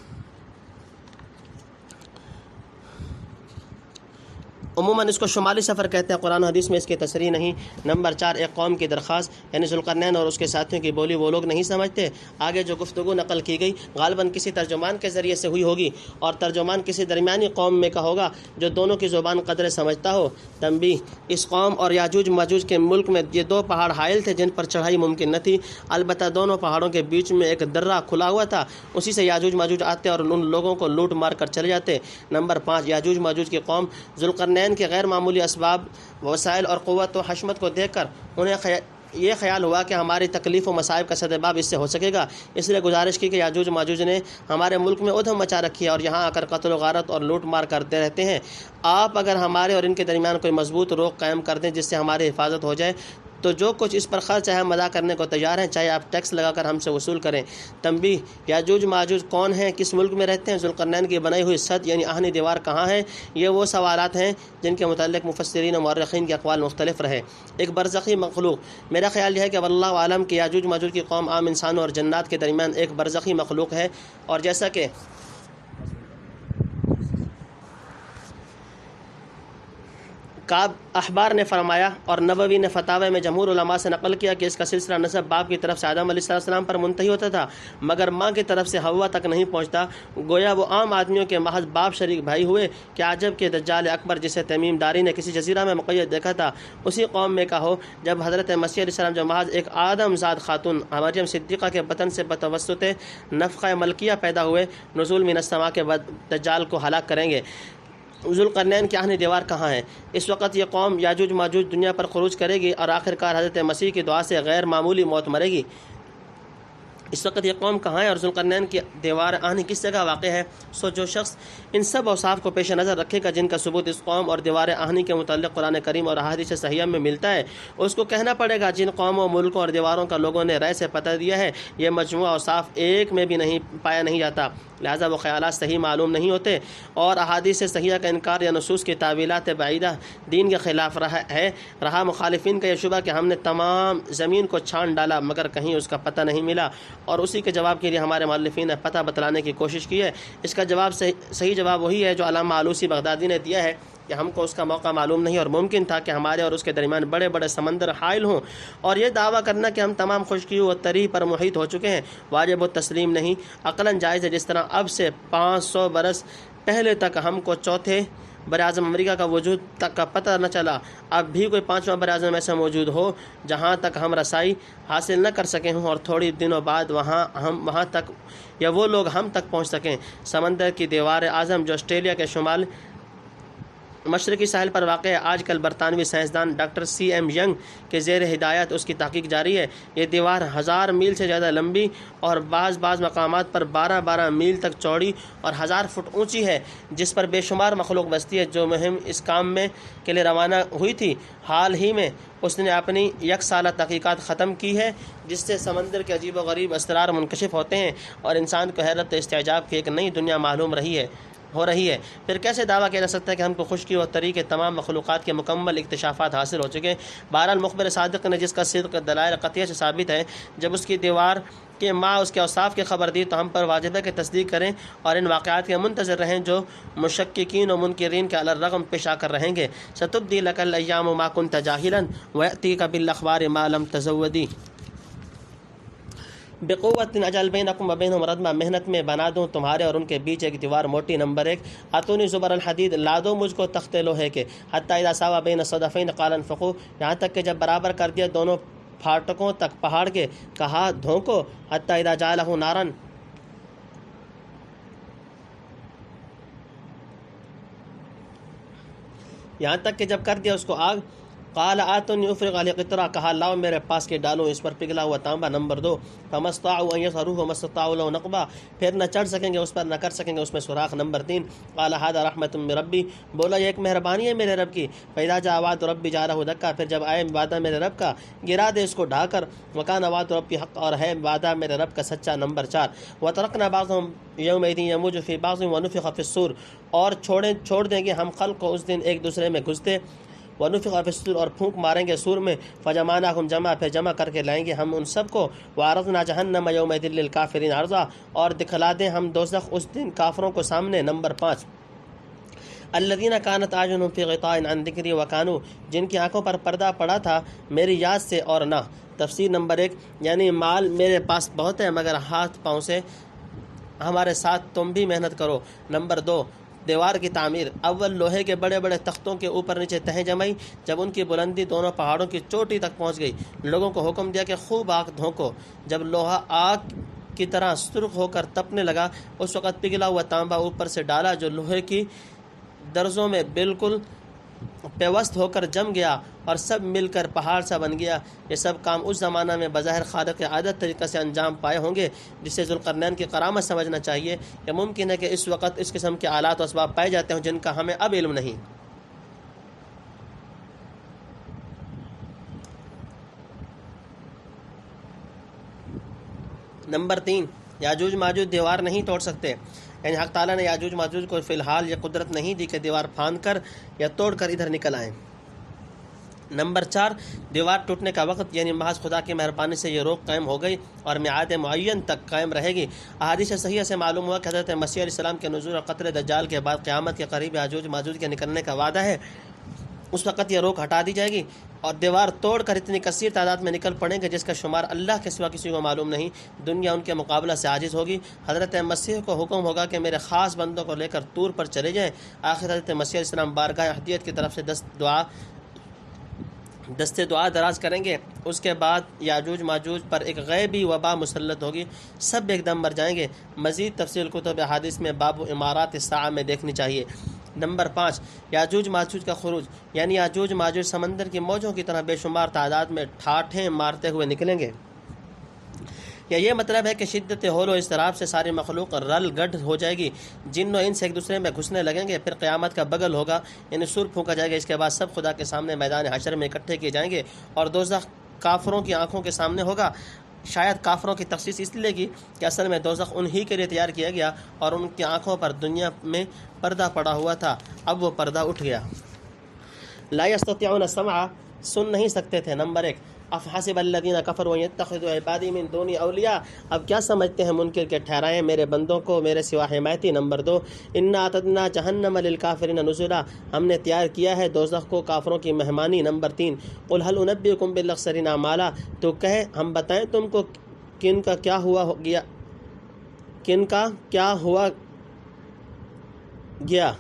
عموماً اس کو شمالی سفر کہتے ہیں، قرآن و حدیث میں اس کی تصریح نہیں۔ نمبر 4 ایک قوم کی درخواست، یعنی ذوالقرنین اور اس کے ساتھیوں کی بولی وہ لوگ نہیں سمجھتے۔ آگے جو گفتگو نقل کی گئی غالباً کسی ترجمان کے ذریعے سے ہوئی ہوگی اور ترجمان کسی درمیانی قوم میں کا ہوگا جو دونوں کی زبان قدرے سمجھتا ہو۔ تنبیہ اس قوم اور یاجوج ماجوج کے ملک میں یہ 2 پہاڑ حائل تھے جن پر چڑھائی ممکن نہ تھی، البتہ دونوں پہاڑوں کے بیچ میں ایک درہ کھلا ہوا تھا، اسی سے یاجوج ماجوج آتے اور ان لوگوں کو لوٹ مار کر چلے جاتے۔ نمبر 5 یاجوج ماجوج کی قوم ذوالقرنین ذلقرنین کے غیر معمولی اسباب، وسائل اور قوت و حشمت کو دیکھ کر انہیں یہ خیال ہوا کہ ہماری تکلیف و مصائب کا سدباب اس سے ہو سکے گا، اس لیے گزارش کی کہ یاجوج ماجوج نے ہمارے ملک میں ادھم مچا رکھی ہے اور یہاں آ کر قتل و غارت اور لوٹ مار کرتے رہتے ہیں۔ آپ اگر ہمارے اور ان کے درمیان کوئی مضبوط روک قائم کر دیں جس سے ہماری حفاظت ہو جائے تو جو کچھ اس پر خرچ ہے ہم ادا کرنے کو تیار ہیں، چاہے آپ ٹیکس لگا کر ہم سے وصول کریں۔ تنبیہ: یاجوج ماجوج کون ہیں، کس ملک میں رہتے ہیں، ذوالقرنین کی بنائی ہوئی سد یعنی آہنی دیوار کہاں ہے؟ یہ وہ سوالات ہیں جن کے متعلق مفسرین و مورخین کے اقوال مختلف رہے۔ ایک برزخی مخلوق، میرا خیال یہ ہے کہ واللہ عالم کہ یاجوج ماجوج کی قوم عام انسانوں اور جنات کے درمیان ایک برزخی مخلوق ہے، اور جیسا کہ کعب احبار نے فرمایا اور نووی نے فتاوی میں جمہور علماء سے نقل کیا کہ اس کا سلسلہ نسب باپ کی طرف سے آدم علیہ السلام پر منتہی ہوتا تھا مگر ماں کی طرف سے حوا تک نہیں پہنچتا، گویا وہ عام آدمیوں کے محض باپ شریک بھائی ہوئے۔ کیا عجب کہ دجال اکبر جسے تمیم داری نے کسی جزیرہ میں مقید دیکھا تھا اسی قوم میں کا ہو جب حضرت مسیح علیہ السلام جو محض ایک آدم زاد خاتون مریم صدیقہ کے بطن سے بتوسط نفخہ ملکیہ پیدا ہوئے نزول من السماء کے بعد دجال کو ہلاک کریں گے۔ ذوالقرنین کی آہنی دیوار کہاں ہے؟ اس وقت یہ قوم یاجوج ماجوج دنیا پر خروج کرے گی اور آخرکار حضرت مسیح کی دعا سے غیر معمولی موت مرے گی۔ اس وقت یہ قوم کہاں ہے اور ذوالقرنین کی دیوار آہنی کس جگہ واقع ہے؟ سو جو شخص ان سب اوصاف کو پیش نظر رکھے گا جن کا ثبوت اس قوم اور دیوار آہنی کے متعلق قرآن کریم اور احادیث صحیحہ میں ملتا ہے، اس کو کہنا پڑے گا جن قوموں، ملکوں اور دیواروں کا لوگوں نے رائے سے پتہ دیا ہے یہ مجموعہ اوصاف ایک میں بھی نہیں پایا نہیں جاتا، لہذا وہ خیالات صحیح معلوم نہیں ہوتے اور احادیث صحیحہ کا انکار یا نصوص کی تعویلات بعیدہ دین کے خلاف رہا مخالفین کا یہ شبہ کہ ہم نے تمام زمین کو چھان ڈالا مگر کہیں اس کا پتہ نہیں ملا، اور اسی کے جواب کے لیے ہمارے مؤلفین نے پتہ بتلانے کی کوشش کی ہے۔ اس کا جواب صحیح جواب وہی ہے جو علامہ آلوسی بغدادی نے دیا ہے کہ ہم کو اس کا موقع معلوم نہیں اور ممکن تھا کہ ہمارے اور اس کے درمیان بڑے بڑے سمندر حائل ہوں، اور یہ دعویٰ کرنا کہ ہم تمام خشکی و تری پر محیط ہو چکے ہیں واجب و تسلیم نہیں، عقلاً جائز ہے۔ جس طرح اب سے 500 برس پہلے تک ہم کو چوتھے براعظم امریکہ کا وجود تک کا پتہ نہ چلا، اب بھی کوئی 5واں براعظم ایسا موجود ہو جہاں تک ہم رسائی حاصل نہ کر سکیں ہوں اور تھوڑی دنوں بعد وہاں تک یا وہ لوگ ہم تک پہنچ سکیں۔ سمندر کی دیوار اعظم جو آسٹریلیا کے شمال مشرقی ساحل پر واقع ہے، آج کل برطانوی سائنسدان ڈاکٹر سی ایم ینگ کے زیر ہدایت اس کی تحقیق جاری ہے۔ یہ دیوار 1000 میل سے زیادہ لمبی اور بعض مقامات پر 12 میل تک چوڑی اور 1000 فٹ اونچی ہے، جس پر بے شمار مخلوق بستی ہے۔ جو مہم اس کام میں کے لیے روانہ ہوئی تھی حال ہی میں اس نے اپنی 1 سالہ تحقیقات ختم کی ہے، جس سے سمندر کے عجیب و غریب اسرار منکشف ہوتے ہیں اور انسان کو حیرت و استعجاب کی ایک نئی دنیا معلوم ہو رہی ہے۔ پھر کیسے دعویٰ کیا جا سکتا ہے کہ ہم کو خشکی و تری کے تمام مخلوقات کے مکمل اکتشافات حاصل ہو چکے ہیں؟ بہرحال مخبر صادق نے جس کا صدق دلائل قطعیہ سے ثابت ہے، جب اس کی دیوار کے ماں اس کے اوصاف کی خبر دی تو ہم پر واجب ہے کہ تصدیق کریں اور ان واقعات کے منتظر رہیں جو مشککین و منکرین کے علی الرغم پیش آ کر رہیں گے۔ ستبدی لک الایام ما کنت جاہلا ویأتیک بالاخبار ما لم تزودی بقوت اجل بینکم و بینہم ردما، محنت میں بنا دوں تمہارے اور ان کے بیچ ایک دیوار موٹی۔ نمبر 1 اتونی زبر الحدید، لا دو مجھ کو تخت لوہے کے، حتی اذا ساوا بین الصدفین قال انفقوا، یہاں تک کہ جب برابر کر دیا دونوں پھاٹکوں تک پہاڑ کے، کہا دھونکو، حتی اذا جعلہ نارا، یہاں تک کہ جب کر دیا اس کو آگ، قال آتنی افرغ علیہ قطرہ، کہا لاؤ میرے پاس کے ڈالوں اس پر پگھلا ہوا تانبا۔ نمبر 2 فما استطاعوا ان يظهروه وما استطاعوا له نقبا، پھر نہ چڑھ سکیں گے اس پر نہ کر سکیں گے اس میں سوراخ۔ نمبر 3 قال هذا رحمت من ربی، بولا یہ ایک مہربانی ہے میرے رب کی۔ فاذا جاء وعد ربی جعله دکا، پھر جب آئے وعدہ میرے رب کا گرا دے اس کو ڈھا کر۔ وکان وعد ربی حق، اور ہے وعدہ میرے رب کا سچا۔ نمبر 4 وترکنا بعضهم یومئذ یموج فی بعض ونفخ فی الصور، اور چھوڑ دیں گے ہم خلق کو اس دن ایک دوسرے میں گھستے، ونفخ فی الصور، اور پھونک ماریں گے سور میں، فجمعناہم جمع، پھر جمع کر کے لائیں گے ہم ان سب کو، وعرضنا جہنم یومئذ للکافرین عرضا، اور دکھلا دیں ہم دوزخ اس دن کافروں کو سامنے۔ نمبر 5 الذین کانت اعینہم فی غطاء عن ذکری وکانوا، جن کی آنکھوں پر پردہ پڑا تھا میری یاد سے اور نہ۔ تفسیر نمبر 1 یعنی مال میرے پاس بہت ہے مگر ہاتھ پاؤں سے ہمارے ساتھ تم بھی محنت کرو۔ نمبر 2 دیوار کی تعمیر، اول لوہے کے بڑے بڑے تختوں کے اوپر نیچے تہیں جمائی، جب ان کی بلندی دونوں پہاڑوں کی چوٹی تک پہنچ گئی، لوگوں کو حکم دیا کہ خوب آگ دھونکو۔ جب لوہا آگ کی طرح سرخ ہو کر تپنے لگا اس وقت پگھلا ہوا تانبا اوپر سے ڈالا جو لوہے کی درزوں میں بالکل پیوست ہو کر جم گیا اور سب مل کر پہاڑ سا بن گیا۔ یہ سب کام اس زمانہ میں بظاہر خارق عادت طریقے سے انجام پائے ہوں گے، جسے ذوالقرنین کی کرامت سمجھنا چاہیے۔ یہ ممکن ہے کہ اس وقت اس قسم کے آلات و اسباب پائے جاتے ہیں جن کا ہمیں اب علم نہیں۔ نمبر 3، یاجوج ماجوج دیوار نہیں توڑ سکتے، یعنی حق تعالیٰ نے یاجوج ماجوج کو فی الحال یہ قدرت نہیں دی کہ دیوار پھاند کر یا توڑ کر ادھر نکل آئیں۔ نمبر 4، دیوار ٹوٹنے کا وقت یعنی محض خدا کی مہربانی سے یہ روک قائم ہو گئی اور میعاد معین تک قائم رہے گی۔ احادیث صحیحہ سے معلوم ہوا کہ حضرت مسیح علیہ السلام کے نزول اور قتل دجال کے بعد قیامت کے قریب یاجوج ماجوج کے نکلنے کا وعدہ ہے۔ اس وقت یہ روک ہٹا دی جائے گی اور دیوار توڑ کر اتنی کثیر تعداد میں نکل پڑیں گے جس کا شمار اللہ کے سوا کسی کو معلوم نہیں۔ دنیا ان کے مقابلہ سے عاجز ہوگی۔ حضرت مسیح کو حکم ہوگا کہ میرے خاص بندوں کو لے کر طور پر چلے جائیں۔ آخر حضرت مسیح علیہ السلام بارگاہ احدیت کی طرف سے دست دعا دراز کریں گے۔ اس کے بعد یاجوج ماجوج پر ایک غیبی وبا مسلط ہوگی، سب ایک دم مر جائیں گے۔ مزید تفصیل کتب احادیث میں باب امارات الساعہ میں دیکھنی چاہیے۔ نمبر 5، یاجوج ماجوج کا خروج، یعنی یاجوج ماجوج سمندر کی موجوں کی طرح بے شمار تعداد میں ٹھاٹھیں مارتے ہوئے نکلیں گے۔ یا یہ مطلب ہے کہ شدت ہول و اضطراب سے ساری مخلوق رل گڈ ہو جائے گی، جن و انس ایک دوسرے میں گھسنے لگیں گے۔ پھر قیامت کا بغل ہوگا، یعنی سور پھونکا جائے گا۔ اس کے بعد سب خدا کے سامنے میدان حشر میں اکٹھے کیے جائیں گے اور دوزخ کافروں کی آنکھوں کے سامنے ہوگا۔ شاید کافروں کی تخصیص اس لیے کی کہ اصل میں دوزخ انہی کے لیے تیار کیا گیا اور ان کی آنکھوں پر دنیا میں پردہ پڑا ہوا تھا، اب وہ پردہ اٹھ گیا۔ لا یستطیعون السمع، سن نہیں سکتے تھے۔ نمبر 1، افحسب الذین کفروا یتخذوا عبادی من دونی اولیاء، اب کیا سمجھتے ہیں منکر کے ٹھہرائیں میرے بندوں کو میرے سوا حمایتی۔ نمبر 2، انا اعتدنا جہنم للکافرین نزلا، ہم نے تیار کیا ہے دوزخ کو کافروں کی مہمانی۔ نمبر 3، قل هل انبئکم بالاخسرین اعمالا، تو کہے ہم بتائیں تم کو کن کا کیا ہوا گیا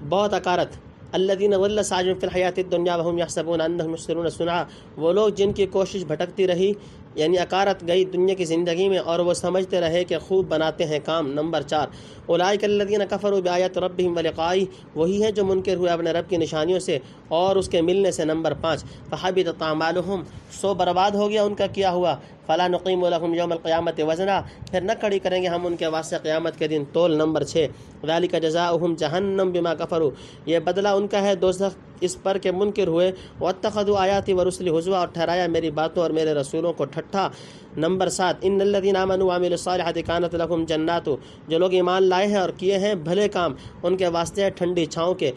بہت اکارت۔ الذین ضل سعیہم فی الحیاۃ الدنیا وهم یحسبون انہم یحسنون صنعا، وہ لوگ جن کی کوشش بھٹکتی رہی یعنی اکارت گئی دنیا کی زندگی میں اور وہ سمجھتے رہے کہ خوب بناتے ہیں کام۔ نمبر 4، اولئک الذین کفروا بآیات ربہم ولقائہ، وہی ہیں جو منکر ہوئے اپنے رب کی نشانیوں سے اور اس کے ملنے سے۔ نمبر 5، فحبطت اعمالہم، سو برباد ہو گیا ان کا کیا ہوا۔ فلا نقیم لهم یوم القیامۃ وزنا، پھر نہ کھڑی کریں گے ہم ان کے واسطے قیامت کے دن تول۔ نمبر 6، ذالک جزاؤہم جہنم بما کفروا، یہ بدلہ ان کا ہے دوزخ اس پر کہ منکر ہوئے۔ واتخذوا آیاتی ورسلی ہزوا، اور ٹھہرایا میری باتوں اور میرے رسولوں کو ٹھٹھا۔ نمبر 7، ان الذین آمنوا وعملوا الصالحات کانت لهم جنات، جو لوگ ایمان لائے ہیں اور کیے ہیں بھلے کام ان کے واسطے ہے ٹھنڈی چھاؤں کے۔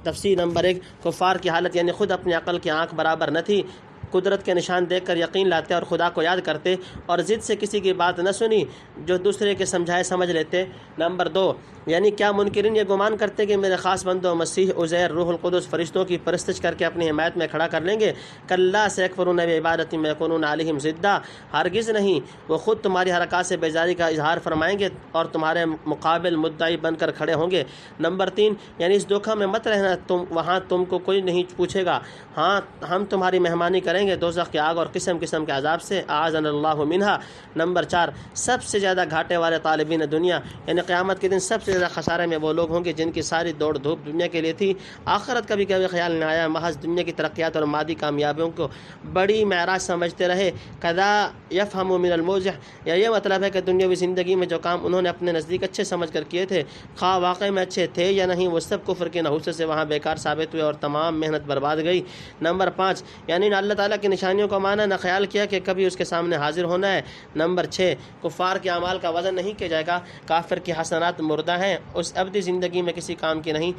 تفسیر نمبر 1، کفار کی حالت یعنی خود اپنی عقل کی آنکھ برابر نہ تھی، قدرت کے نشان دیکھ کر یقین لاتے اور خدا کو یاد کرتے اور ضد سے کسی کی بات نہ سنی جو دوسرے کے سمجھائے سمجھ لیتے۔ نمبر 2، یعنی کیا منکرین یہ گمان کرتے کہ میرے خاص بندوں مسیح، عزیر، روح القدس فرشتوں کی پرستش کر کے اپنی حمایت میں کھڑا کر لیں گے؟ کلا سیکفرون بعبادت ما یکونون علیہم ضدا، ہرگز نہیں، وہ خود تمہاری حرکات سے بیزاری کا اظہار فرمائیں گے اور تمہارے مقابل مدعی بن کر کھڑے ہوں گے۔ نمبر 3، یعنی اس دھوکہ میں مت رہنا، وہاں تم کو کوئی نہیں پوچھے گا، ہاں ہم تمہاری مہمانی کریں گے دوزخ کی آگ اور قسم قسم کے عذاب سے، اعاذنا اللہ منہا۔ نمبر 4، سب سے زیادہ گھاٹے والے طالبین دنیا، یعنی قیامت کے دن سب سے زیادہ خسارے میں وہ لوگ ہوں گے جن کی ساری دوڑ دھوپ دنیا کے لیے تھی، آخرت کا بھی کبھی خیال نہ آیا، محض دنیا کی ترقیات اور مادی کامیابیوں کو بڑی معراج سمجھتے رہے۔ کذا یفہم من الموضح، یا یہ مطلب ہے کہ دنیاوی زندگی میں جو کام انہوں نے اپنے نزدیک اچھے سمجھ کر کیے تھے، خواہ واقع میں اچھے تھے یا نہیں، وہ سب کفر کے نحوست سے وہاں بیکار ثابت ہوئے اور تمام محنت برباد گئی۔ نمبر 5، یعنی نہ اللہ تعالیٰ کی نشانیوں کو مانا، نہ خیال کیا کہ کبھی اس کے سامنے حاضر ہونا ہے۔ نمبر 6، کفار کے اعمال کا وزن نہیں کیا جائے گا، کافر کی حسنات مردہ ہیں، اس ابدی زندگی میں کسی کام کی نہیں،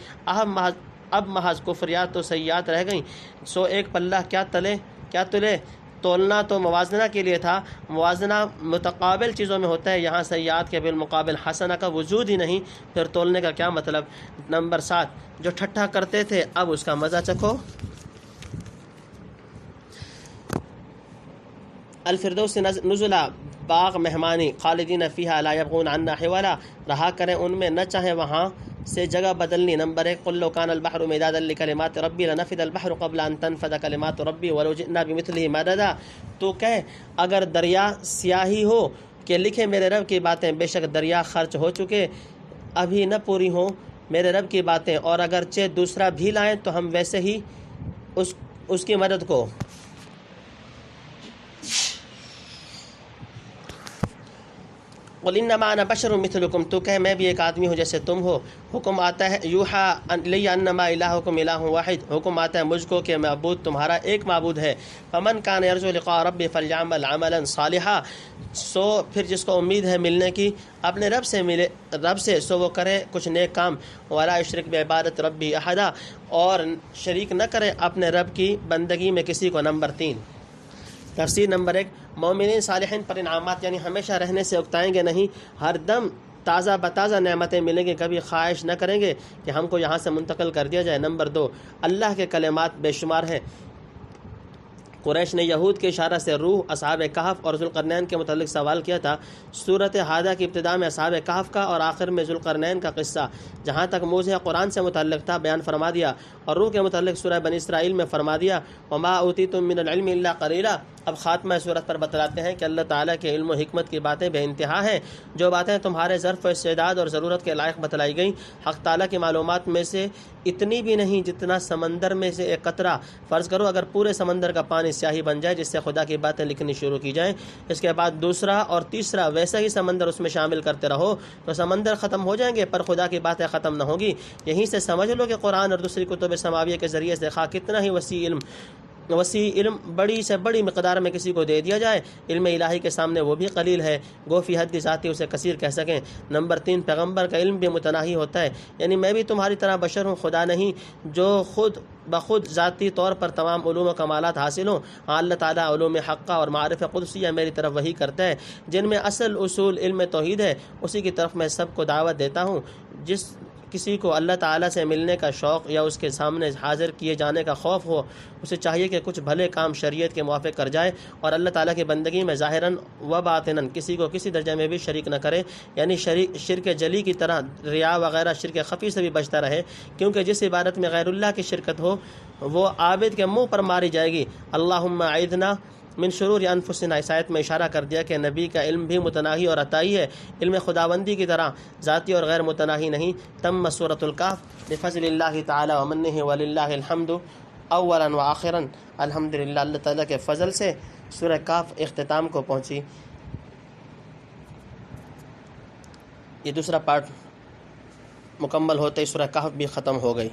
اب محض کفریات و سیئات رہ گئیں، سو ایک پلہ کیا تلے، تولنا تو موازنہ کے لیے تھا، موازنہ متقابل چیزوں میں ہوتا ہے، یہاں سیئات کے بالمقابل حسنہ کا وجود ہی نہیں، پھر تولنے کا کیا مطلب۔ نمبر 7، جو ٹھٹھا کرتے تھے اب اس کا مزہ چکھو۔ الفردوس نزلا، باغ مہمانی، خالدین فیہا لا یبغون عنہا حولا، رہا کریں ان میں نہ چاہیں وہاں سے جگہ بدلنی۔ نمبر 1، قل لو کان البحر مدادا لکلمات ربی لنفد البحر قبل ان تنفد کلمات ربی ولو جئنا بمثلہ مددا، تو کہ اگر دریا سیاہی ہو کہ لکھے میرے رب کی باتیں، بے شک دریا خرچ ہو چکے ابھی نہ پوری ہوں میرے رب کی باتیں، اور اگرچہ دوسرا بھی لائیں تو ہم ویسے ہی اس کی مدد کو قل انما انا بشر مثلکم، تو کہ میں بھی ایک آدمی ہوں جیسے تم ہو. حکم آتا ہے یوحا الی انما الہکم الہ واحد، حکم آتا ہے مجھ کو کہ معبود تمہارا ایک معبود ہے. فمن کان یرجو لقاء ربہ فلیعمل عملا صالحا، سو پھر جس کو امید ہے ملنے کی اپنے رب سے سو وہ کرے کچھ نیک کام. ولا یشرک بعبادت ربہ احدا، اور شریک نہ کرے اپنے رب کی بندگی میں کسی کو. نمبر 3 تفسیر. نمبر 1، مومنین صالحین پر انعامات یعنی ہمیشہ رہنے سے اکتائیں گے نہیں، ہر دم تازہ بتازہ نعمتیں ملیں گے، کبھی خواہش نہ کریں گے کہ ہم کو یہاں سے منتقل کر دیا جائے. نمبر 2، اللہ کے کلمات بے شمار ہیں. قریش نے یہود کے اشارہ سے روح، اصحاب کہف اور ذوالقرنین کے متعلق سوال کیا تھا. صورت ہادہ کی ابتدا میں اصحاب کہف کا اور آخر میں ذوالقرنین کا قصہ جہاں تک موضوع قرآن سے متعلق تھا بیان فرما دیا، اور روح کے متعلق سورہ بنی اسرائیل میں فرما دیا وما اوتیتم من العلم الا قلیلا. اب خاتمہ صورت پر بتلاتے ہیں کہ اللہ تعالیٰ کے علم و حکمت کی باتیں بے انتہا ہیں. جو باتیں تمہارے ظرف و استعداد اور ضرورت کے لائق بتلائی گئیں، حق تعالیٰ کی معلومات میں سے اتنی بھی نہیں جتنا سمندر میں سے ایک قطرہ. فرض کرو اگر پورے سمندر کا پانی سیاہی بن جائے جس سے خدا کی باتیں لکھنی شروع کی جائیں، اس کے بعد دوسرا اور تیسرا ویسا ہی سمندر اس میں شامل کرتے رہو تو سمندر ختم ہو جائیں گے پر خدا کی باتیں ختم نہ ہوگی. یہیں سے سمجھ لو کہ قرآن اور دوسری کتب سماویہ کے ذریعے سے خواہ کتنا ہی وسیع علم بڑی سے بڑی مقدار میں کسی کو دے دیا جائے، علم الہی کے سامنے وہ بھی قلیل ہے، گو فی حد ذاتی اسے کثیر کہہ سکیں. نمبر 3، پیغمبر کا علم بھی متناہی ہوتا ہے، یعنی میں بھی تمہاری طرح بشر ہوں، خدا نہیں جو خود بخود ذاتی طور پر تمام علوم و کمالات حاصل ہوں. اللہ تعالیٰ علوم حقہ اور معارف قدسیہ میری طرف وحی کرتا ہے جن میں اصل اصول علم توحید ہے، اسی کی طرف میں سب کو دعوت دیتا ہوں. جس کسی کو اللہ تعالیٰ سے ملنے کا شوق یا اس کے سامنے حاضر کیے جانے کا خوف ہو، اسے چاہیے کہ کچھ بھلے کام شریعت کے موافق کر جائے اور اللہ تعالیٰ کی بندگی میں ظاہراً و باطناً کسی کو کسی درجے میں بھی شریک نہ کرے، یعنی شرک جلی کی طرح ریا وغیرہ شرک خفی سے بھی بچتا رہے، کیونکہ جس عبادت میں غیر اللہ کی شرکت ہو وہ عابد کے منہ پر ماری جائے گی. اللہم اعذنا من شرور انفسنا، اس آیت میں اشارہ کر دیا کہ نبی کا علم بھی متناہی اور عطائی ہے، علم خداوندی کی طرح ذاتی اور غیر متناہی نہیں. تم سورۃ الکہف بفضل اللہ تعالی ومنہ وللہ الحمد اولا وآخرا. الحمدللہ، اللہ تعالیٰ کے فضل سے سورہ کہف اختتام کو پہنچی. یہ دوسرا پارٹ مکمل ہوتے ہی سورہ کہف بھی ختم ہو گئی.